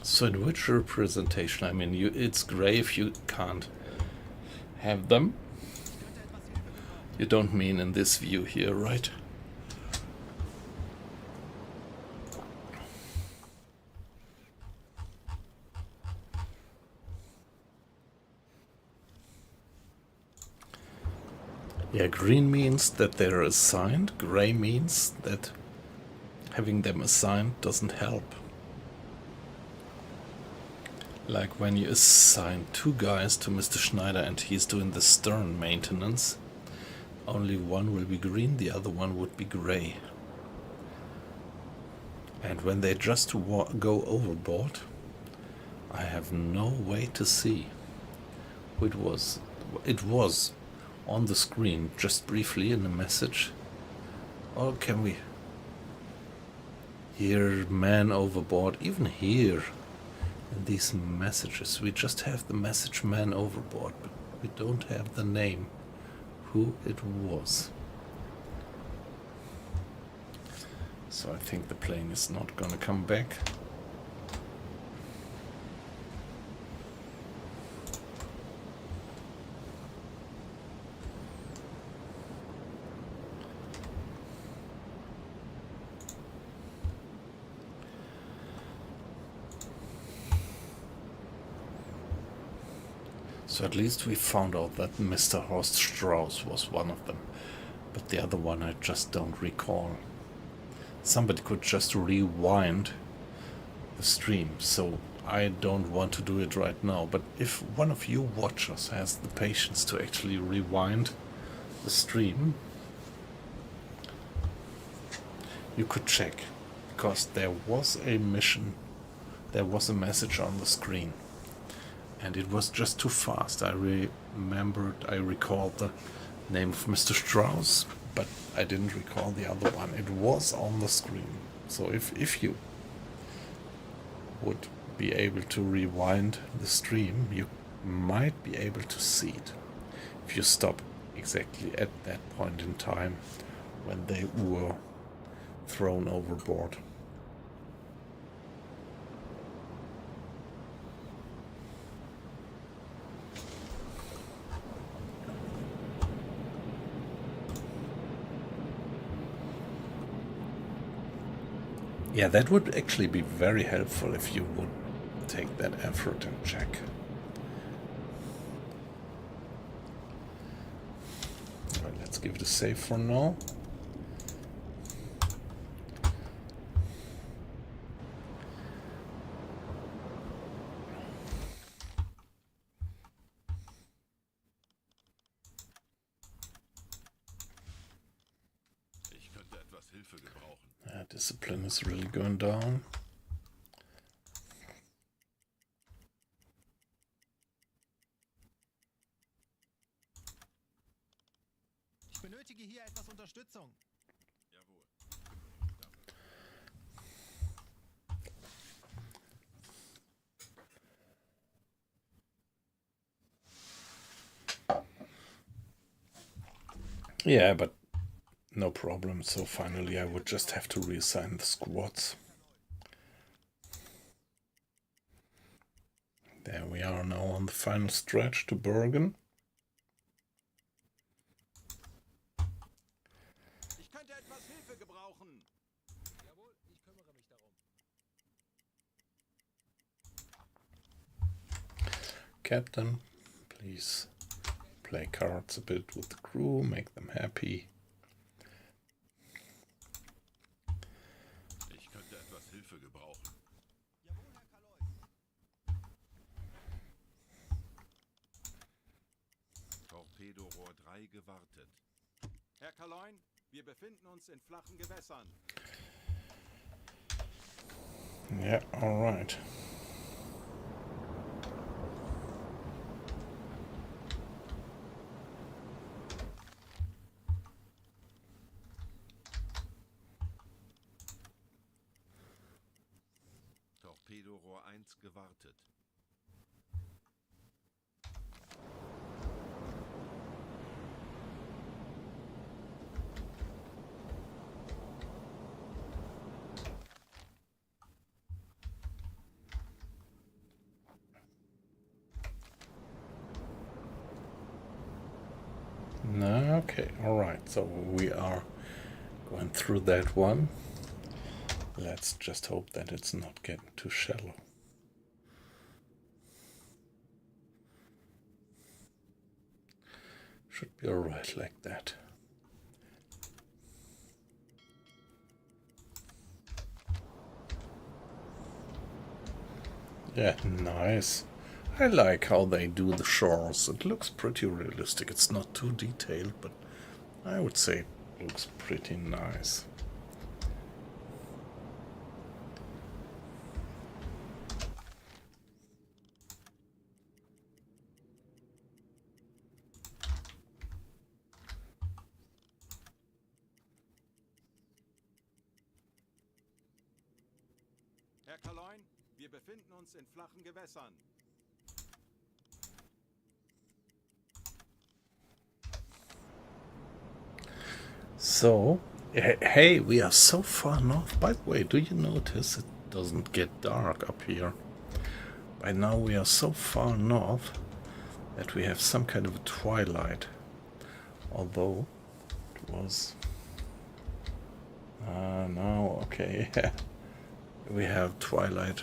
So in which representation? I mean, it's grey if you can't have them. You don't mean in this view here, right? Yeah, green means that they're assigned. Grey means that having them assigned doesn't help. Like when you assign two guys to Mr. Schneider and he's doing the stern maintenance, only one will be green, the other one would be grey. And when they just go overboard, I have no way to see who it was. It was on the screen just briefly in a message. Or can we Here, man overboard. Even here, in these messages, we just have the message man overboard, but we don't have the name, who it was. So I think the plane is not gonna come back. So at least we found out that Mr. Horst Strauss was one of them. But the other one I just don't recall. Somebody could just rewind the stream, so I don't want to do it right now. But if one of you watchers has the patience to actually rewind the stream, you could check. Because there was a mission, there was a message on the screen. And it was just too fast. I recalled the name of Mr. Strauss, but I didn't recall the other one. It was on the screen. So if you would be able to rewind the stream, you might be able to see it. If you stop exactly at that point in time when they were thrown overboard. Yeah, that would actually be very helpful if you would take that effort and check. Alright, let's give it a save for now. Ich könnte etwas Hilfe gebrauchen. Yeah, discipline is really going down. Ich benötige hier etwas Unterstützung. Jawohl. Yeah, but no problem. So finally I would just have to reassign the squads. There we are now on the final stretch to Bergen. Ich könnte etwas Hilfe gebrauchen. Jawohl, ich kümmere mich darum. Captain, please play cards a bit with the crew, make them happy. Ich könnte etwas Hilfe gebrauchen. Jawohl, Herr Kaloi. Torpedorohr 3 gewartet. Herr Kaloin, wir befinden uns in flachen Gewässern. Yeah, all right. Torpedorohr 1 gewartet. Okay, all right. So we are going through that one. Let's just hope that it's not getting too shallow. Should be all right like that. Yeah, nice. I like how they do the shores. It looks pretty realistic. It's not too detailed, but I would say it looks pretty nice. Herr Kaloin, wir befinden uns in flachen Gewässern. So, hey, we are so far north. By the way, do you notice it doesn't get dark up here? By now we are so far north that we have some kind of a twilight. Although it was... no, okay, we have twilight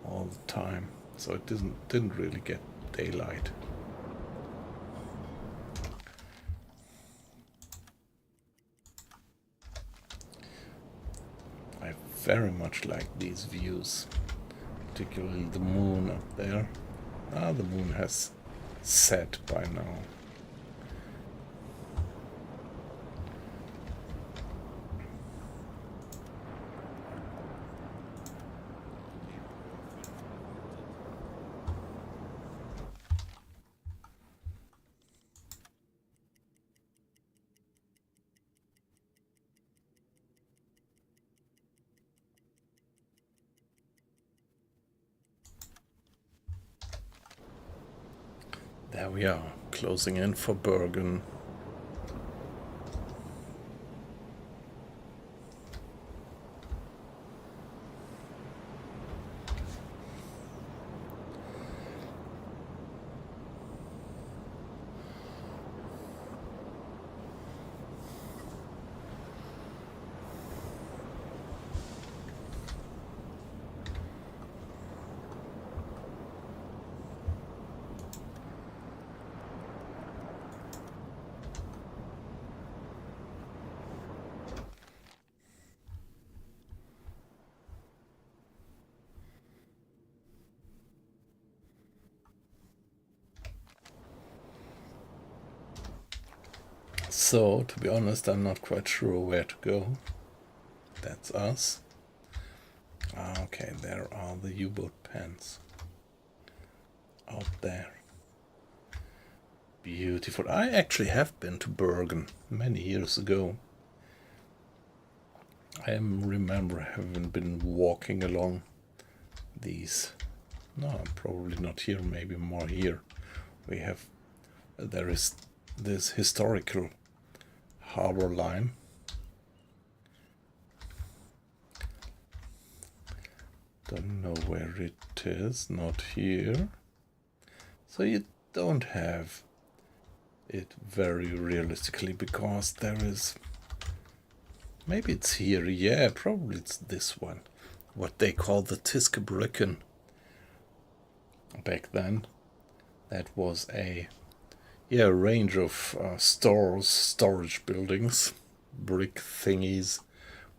all the time, so it didn't really get daylight. I very much like these views, particularly the moon up there. The moon has set by now. There we are, closing in for Bergen. So, to be honest, I'm not quite sure where to go. That's us. Okay, there are the U-boat pens. Out there. Beautiful. I actually have been to Bergen many years ago. I remember having been walking along these. No, probably not here, maybe more here. There is this historical harbor line. Don't know where it is, not here. So you don't have it very realistically, because there is... Maybe it's here, yeah, probably it's this one. What they call the Bergen. Back then, that was a range of storage buildings, brick thingies,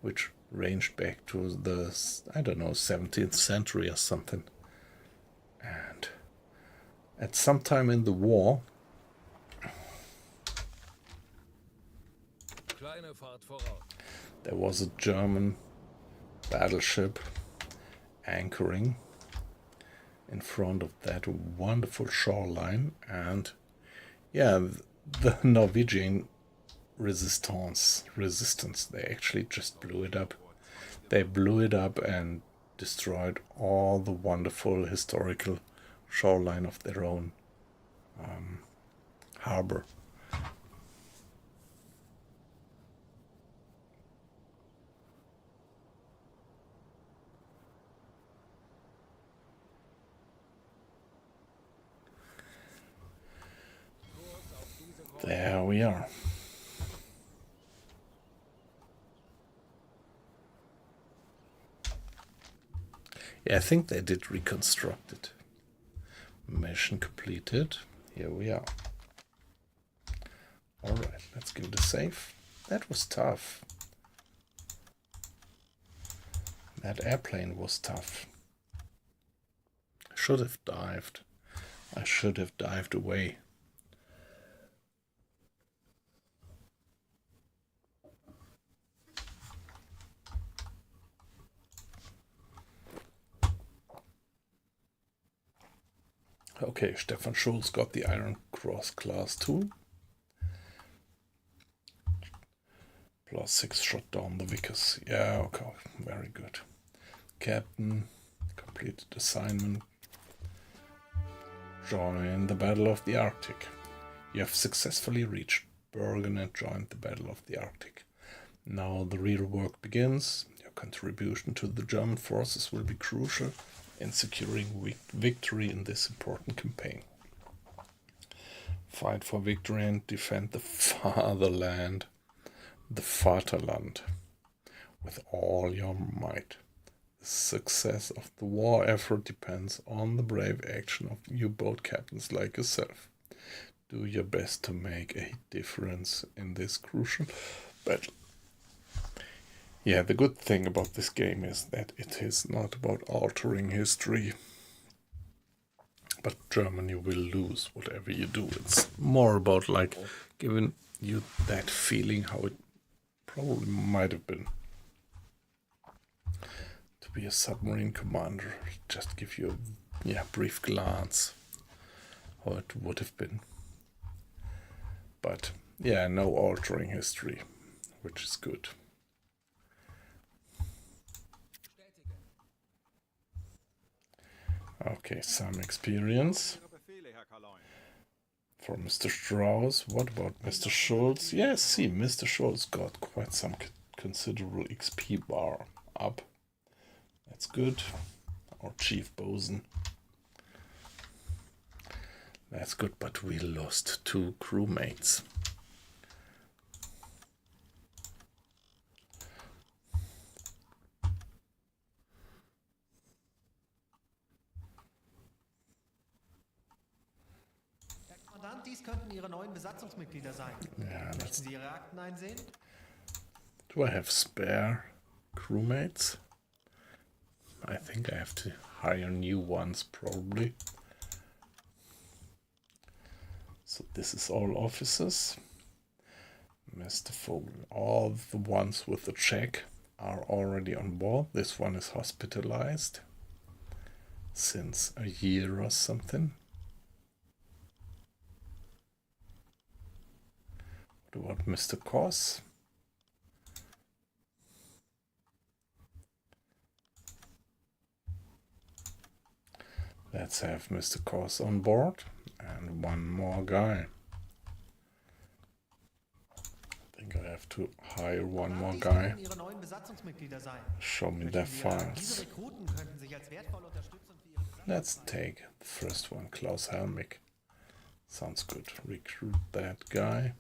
which ranged back to the, I don't know, 17th century or something. And at some time in the war, there was a German battleship anchoring in front of that wonderful shoreline, and yeah, the Norwegian resistance, they actually just blew it up. They blew it up and destroyed all the wonderful historical shoreline of their own harbor. There we are. Yeah, I think they did reconstruct it. Mission completed. Here we are. Alright, let's give it a save. That was tough. That airplane was tough. Should have dived. I should have dived away. Okay, Stefan Schulz got the Iron Cross Class 2. +6 shot down the Vickers. Yeah, okay, very good. Captain. Completed assignment. Join the Battle of the Arctic. You have successfully reached Bergen and joined the Battle of the Arctic. Now the real work begins. Your contribution to the German forces will be crucial in securing victory in this important campaign. Fight for victory and defend the fatherland, the Vaterland, with all your might. The success of the war effort depends on the brave action of U-boat captains like yourself. Do your best to make a difference in this crucial battle. Yeah, the good thing about this game is that it is not about altering history, but Germany will lose whatever you do. It's more about like giving you that feeling how it probably might have been to be a submarine commander. Just give you a brief glance how it would have been. But yeah, no altering history, which is good. Okay, some experience Ihre Befehle, Herr Kaloin. for Mr. Strauss. What about Mr. Schultz? Yes, see, Mr. Schultz got quite some considerable XP bar up. That's good. Our chief bosun. That's good, but we lost 2 crewmates. Herr Kommandant, dies könnten Ihre neuen Besatzungsmitglieder sein. Yeah, Möchten that's. Sie Ihre Akten einsehen? Do I have spare crewmates? I think I have to hire new ones, probably. So this is all officers. Mr. Vogel. All the ones with the check are already on board. This one is hospitalized since a year or something. What about Mr. Koss? Let's have Mr. Koss on board and one more guy. I think I have to hire one more Dies guy. könnten Ihre neuen Besatzungsmitglieder sein. Show me their Möchten Sie Ihre- files. Diese Rekruten könnten sich als wertvolle Unterstützung für Ihre Besatzung Let's take the first one, Klaus Helmich. Sounds good. Recruit that guy.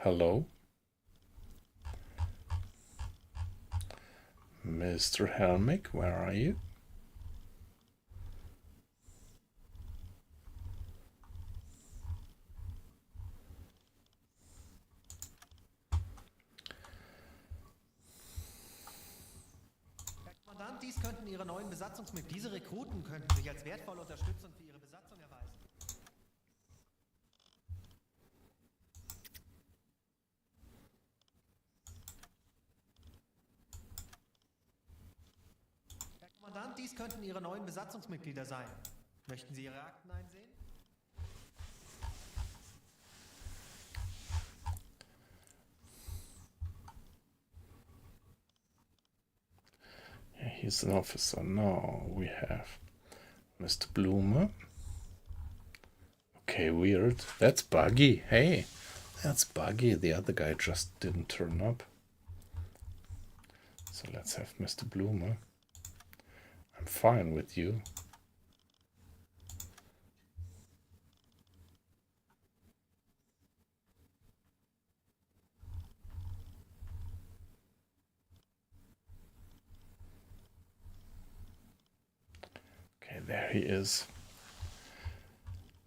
Hello? Mr. Helmich, where are you? Herr Kommandant, dies könnten Ihre neuen Besatzungsmitglieder. Diese Rekruten könnten sich als wertvolle Unterstützung für Ihre Besatzung erweisen. Herr Kommandant, dies könnten Ihre neuen Besatzungsmitglieder sein. Möchten Sie Ihre Akten einsehen? Yeah, he's an officer. Now we have Mr. Blume. Okay, weird. That's Buggy. Hey, that's Buggy. The other guy just didn't turn up. So let's have Mr. Blume. I'm fine with you. Okay, there he is.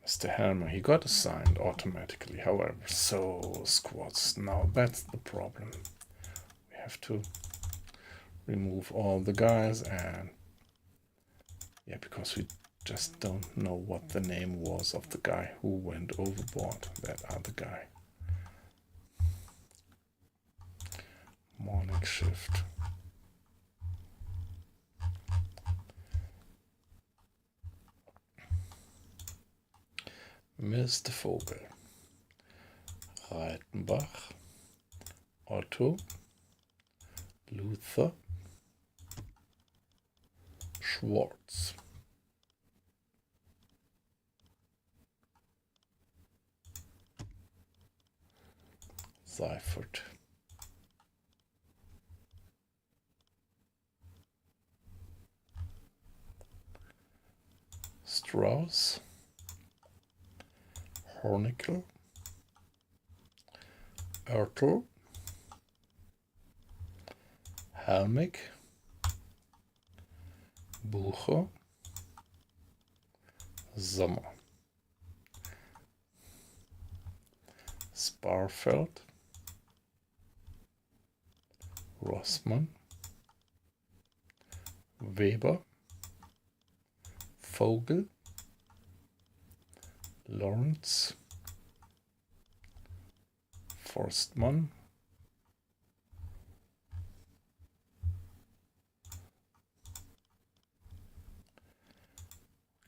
Mr. Helmer, he got assigned automatically, however, so squads. Now that's the problem. We have to remove all the guys and yeah, because we just don't know what the name was of the guy who went overboard, that other guy. Morning shift. Mr. Vogel. Reitenbach. Otto. Luther. Schwartz. Seifert. Strauss. Hornickel. Ertl. Helmig. Bucher. Sommer. Sparfeld. Rossmann. Weber. Vogel. Lawrence. Forstmann.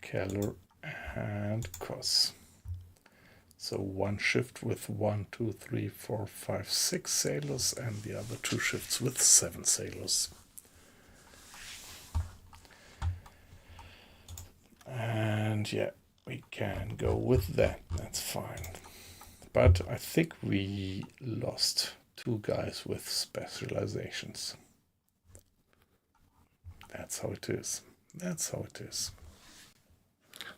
Keller and Koss. So one shift with 1, 2, 3, 4, 5, 6 sailors, and the other two shifts with 7 sailors. And yeah, we can go with that. That's fine. But I think we lost 2 guys with specializations. That's how it is. That's how it is.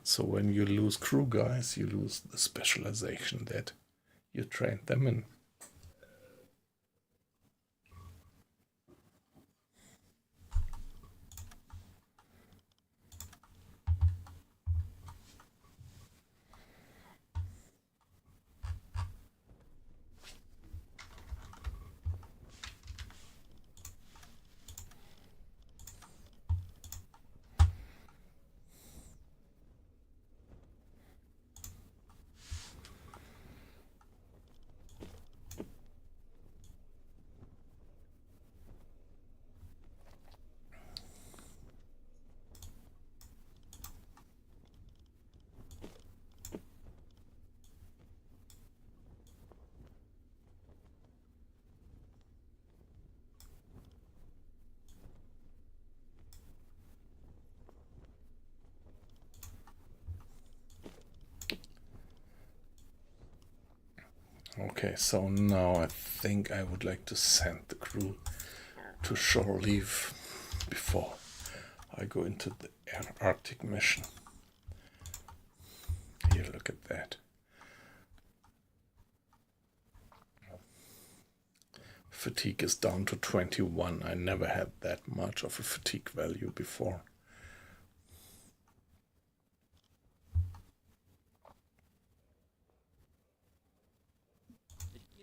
So when you lose crew guys, you lose the specialization that you trained them in. Okay, so now I think I would like to send the crew to shore leave before I go into the Arctic mission. Here, look at that. Fatigue is down to 21. I never had that much of a fatigue value before.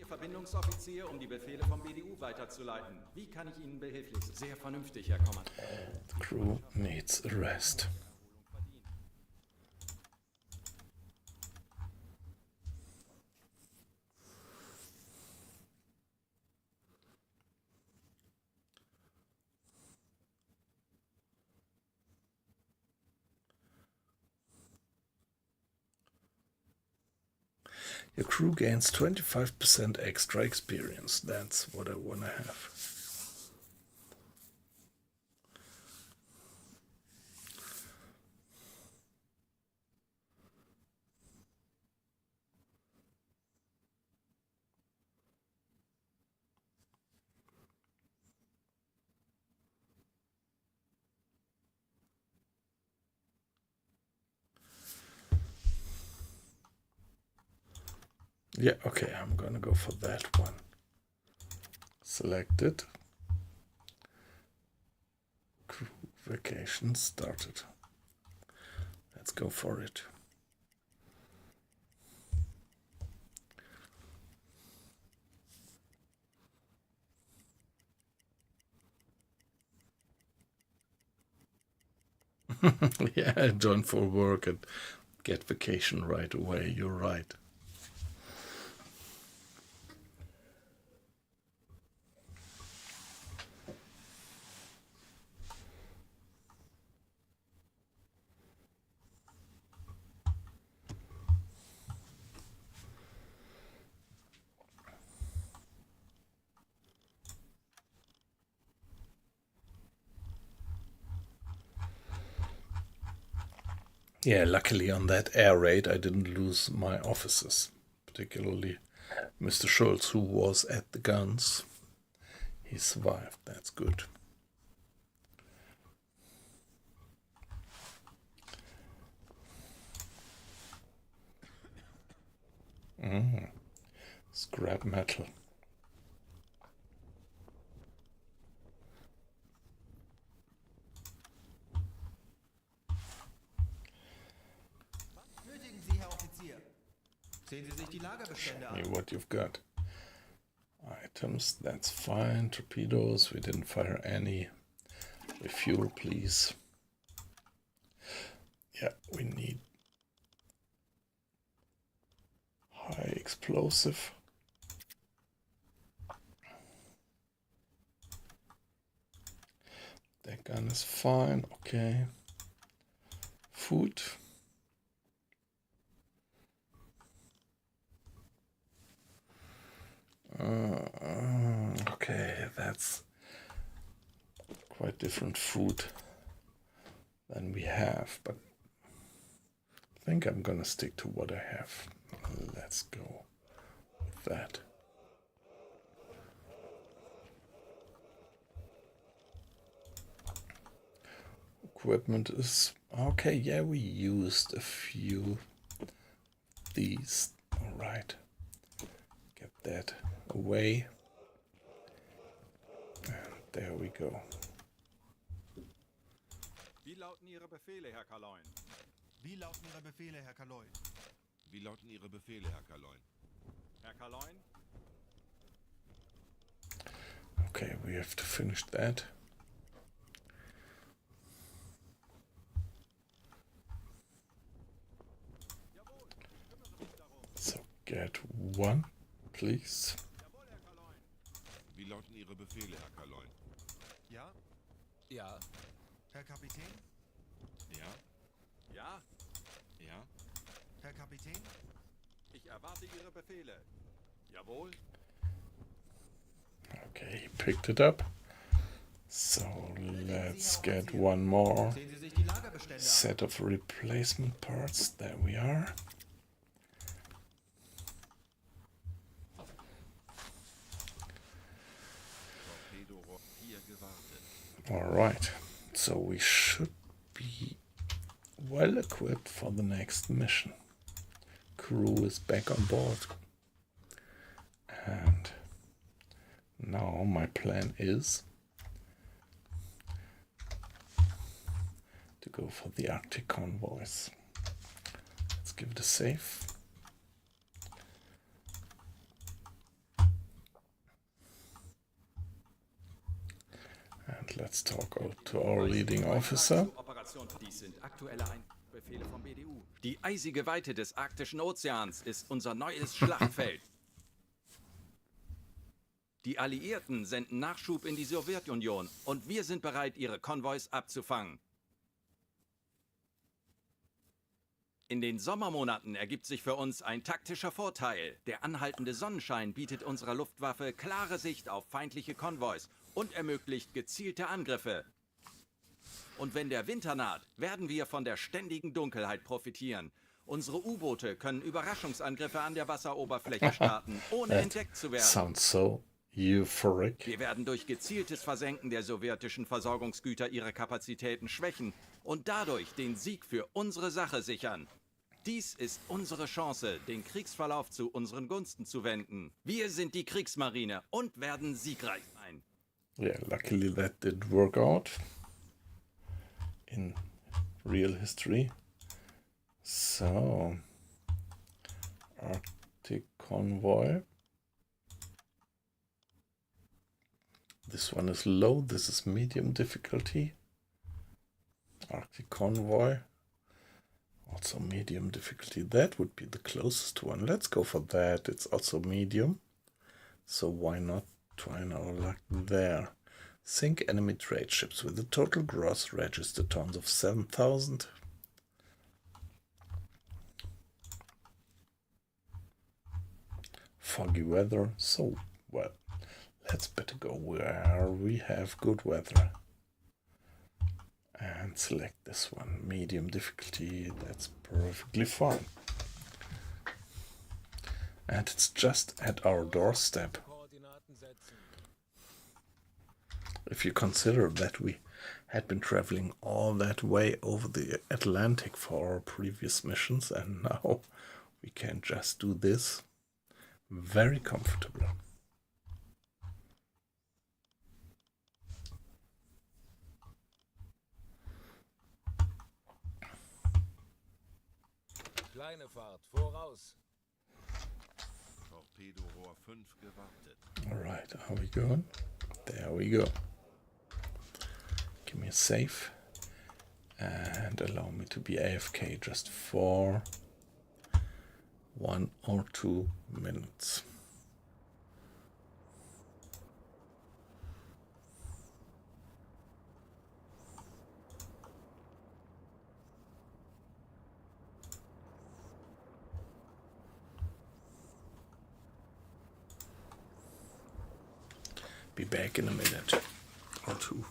Verbindungsoffizier, um die Befehle vom BDU weiterzuleiten. Wie kann ich Ihnen behilflich sein? Sehr vernünftig, Herr Kommandant. The crew needs a rest. Your crew gains 25% extra experience. That's what I want to have. Yeah, okay, I'm gonna go for that one. Selected. Crew vacation started. Let's go for it. Yeah, join for work and get vacation right away. You're right. Yeah, luckily on that air raid I didn't lose my officers, particularly Mr. Schultz, who was at the guns. He survived, that's good. Scrap metal. Was nötigen Sie, Herr Offizier? Sehen Sie sich die Lagerbestände Show me an. what you've got. Items, that's fine. Torpedoes, we didn't fire any. Refuel, please. Yeah, we need high explosive. That gun is fine, okay. Food. Okay, that's quite different food than we have, but I think I'm gonna stick to what I have. Let's go with that. Equipment is okay. Yeah, we used a few of these. All right, get that away, and there we go. Wie lauten Ihre Befehle, Herr Kaloin? Wie lauten Ihre Befehle, Herr Kaloy? Wie lauten Ihre Befehle, Herr Kaloin? Herr Kaloin? Okay, we have to finish that. Jawohl, ich kümmere mich darum. So get one, please. Jawohl, Herr Kaloin. Wie lauten Ihre Befehle, Herr Kaloin? Ja, Ja, Herr Kapitän? Ja? Ja, Ja? Herr Kapitän? ich erwarte Ihre Befehle. Jawohl. Okay, he picked it up. So let's get one more Sehen Sie sich die Lagerbestände an. set of replacement parts. There we are. Torpedorohr 4 gewartet. All right, so we should be well equipped for the next mission. Crew is back on board, and now my plan is to go for the Arctic convoys. Let's give it a save. And let's talk to our leading officer. Dies sind aktuelle Befehle vom BDU. Die eisige Weite des arktischen Ozeans ist unser neues Schlachtfeld. Die Alliierten senden Nachschub in die Sowjetunion und wir sind bereit, ihre Konvois abzufangen. In den Sommermonaten ergibt sich für uns ein taktischer Vorteil. Der anhaltende Sonnenschein bietet unserer Luftwaffe klare Sicht auf feindliche Konvois und ermöglicht gezielte Angriffe. Und wenn der Winter naht, werden wir von der ständigen Dunkelheit profitieren. Unsere U-Boote können Überraschungsangriffe an der Wasseroberfläche starten, ohne entdeckt zu werden. Sounds so euphoric. Wir werden durch gezieltes Versenken der sowjetischen Versorgungsgüter ihre Kapazitäten schwächen und dadurch den Sieg für unsere Sache sichern. Dies ist unsere Chance, den Kriegsverlauf zu unseren Gunsten zu wenden. Wir sind die Kriegsmarine und werden siegreich sein. Yeah, luckily that did work out in real history. So, Arctic convoy. This one is low, this is medium difficulty. Arctic convoy, also medium difficulty. That would be the closest one. Let's go for that. It's also medium, so why not try our luck there. Sink enemy trade ships with a total gross registered tons of 7,000. Foggy weather, so well, let's better go where we have good weather. And and select this one, medium difficulty. That's perfectly fine. And it's just at our doorstep. Koordinaten setzen. If you consider that we had been traveling all that way over the Atlantic for our previous missions, and now we can just do this very comfortable. Kleine Fahrt, voraus. Torpedorohr 5 gewartet. Alright, are we going? There we go. Give me a save and allow me to be AFK just for 1 or 2 minutes. Be back in a minute or two.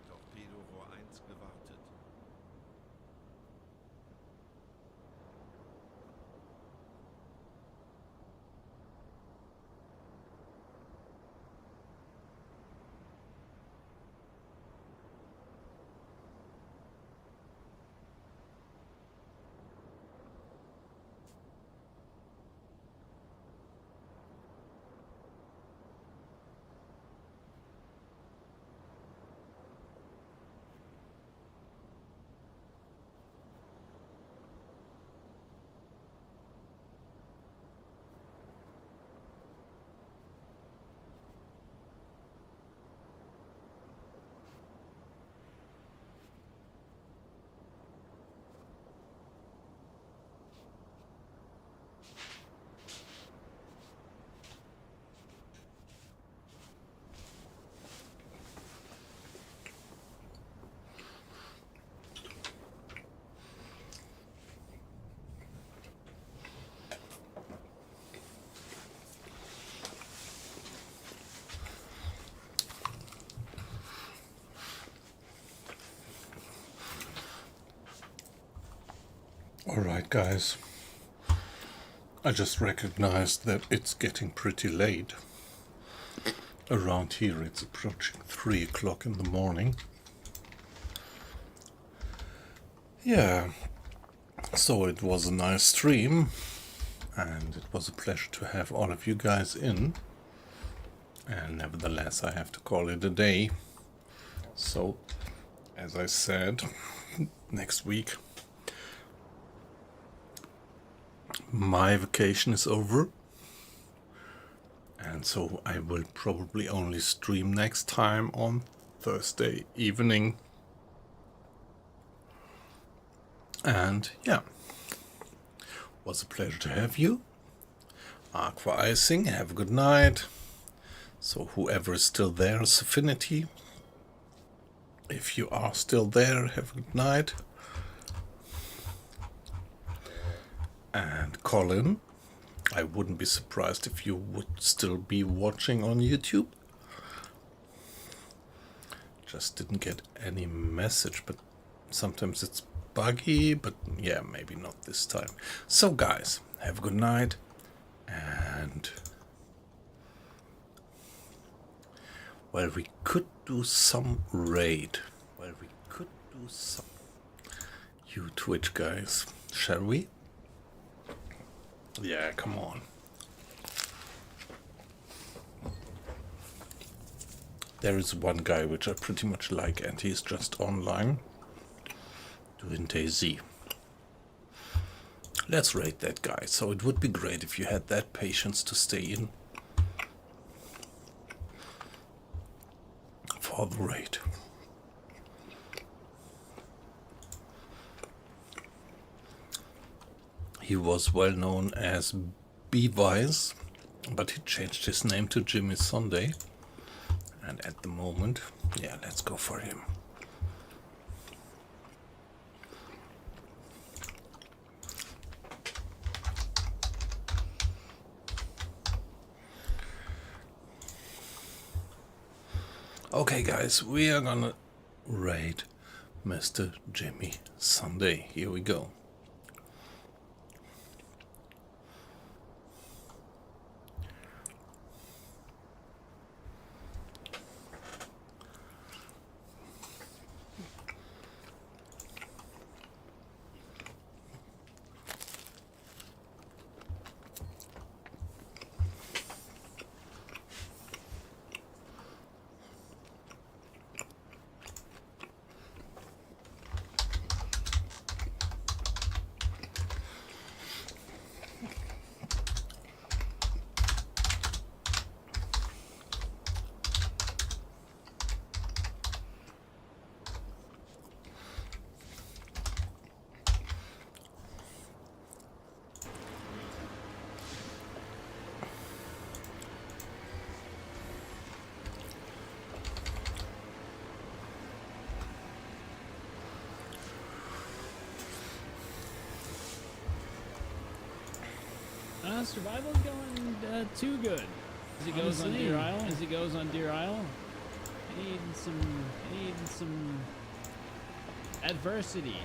Torpedorohr 1 gewartet. Alright guys, I just recognized that it's getting pretty late. Around here it's approaching 3 o'clock in the morning. Yeah, so it was a nice stream, and it was a pleasure to have all of you guys in. And nevertheless, I have to call it a day. So, as I said, next week my vacation is over, and so I will probably only stream next time on Thursday evening. And yeah, was a pleasure to have you. Aqua Icing, have a good night. So whoever is still there, Affinity, if you are still there, have a good night. And Colin, I wouldn't be surprised if you would still be watching on YouTube. Just didn't get any message, but sometimes it's buggy, but yeah, maybe not this time. So guys, have a good night, and well, we could do some raid. You Twitch guys, shall we? Yeah, come on. There is one guy which I pretty much like, and he's just online doing DayZ. Let's raid that guy. So it would be great if you had that patience to stay in for the raid. He was well known as B-Wise, but he changed his name to Jimmy Sunday. And at the moment, yeah, let's go for him. Okay guys, we are gonna raid Mr. Jimmy Sunday. Here we go. Survival's going too good. As it goes on Deer Isle. As it goes on Deer Isle. I need some adversity.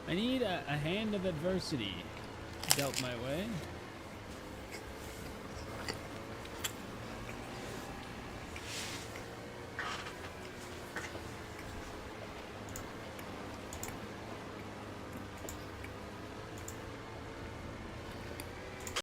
I need a hand of adversity dealt my way.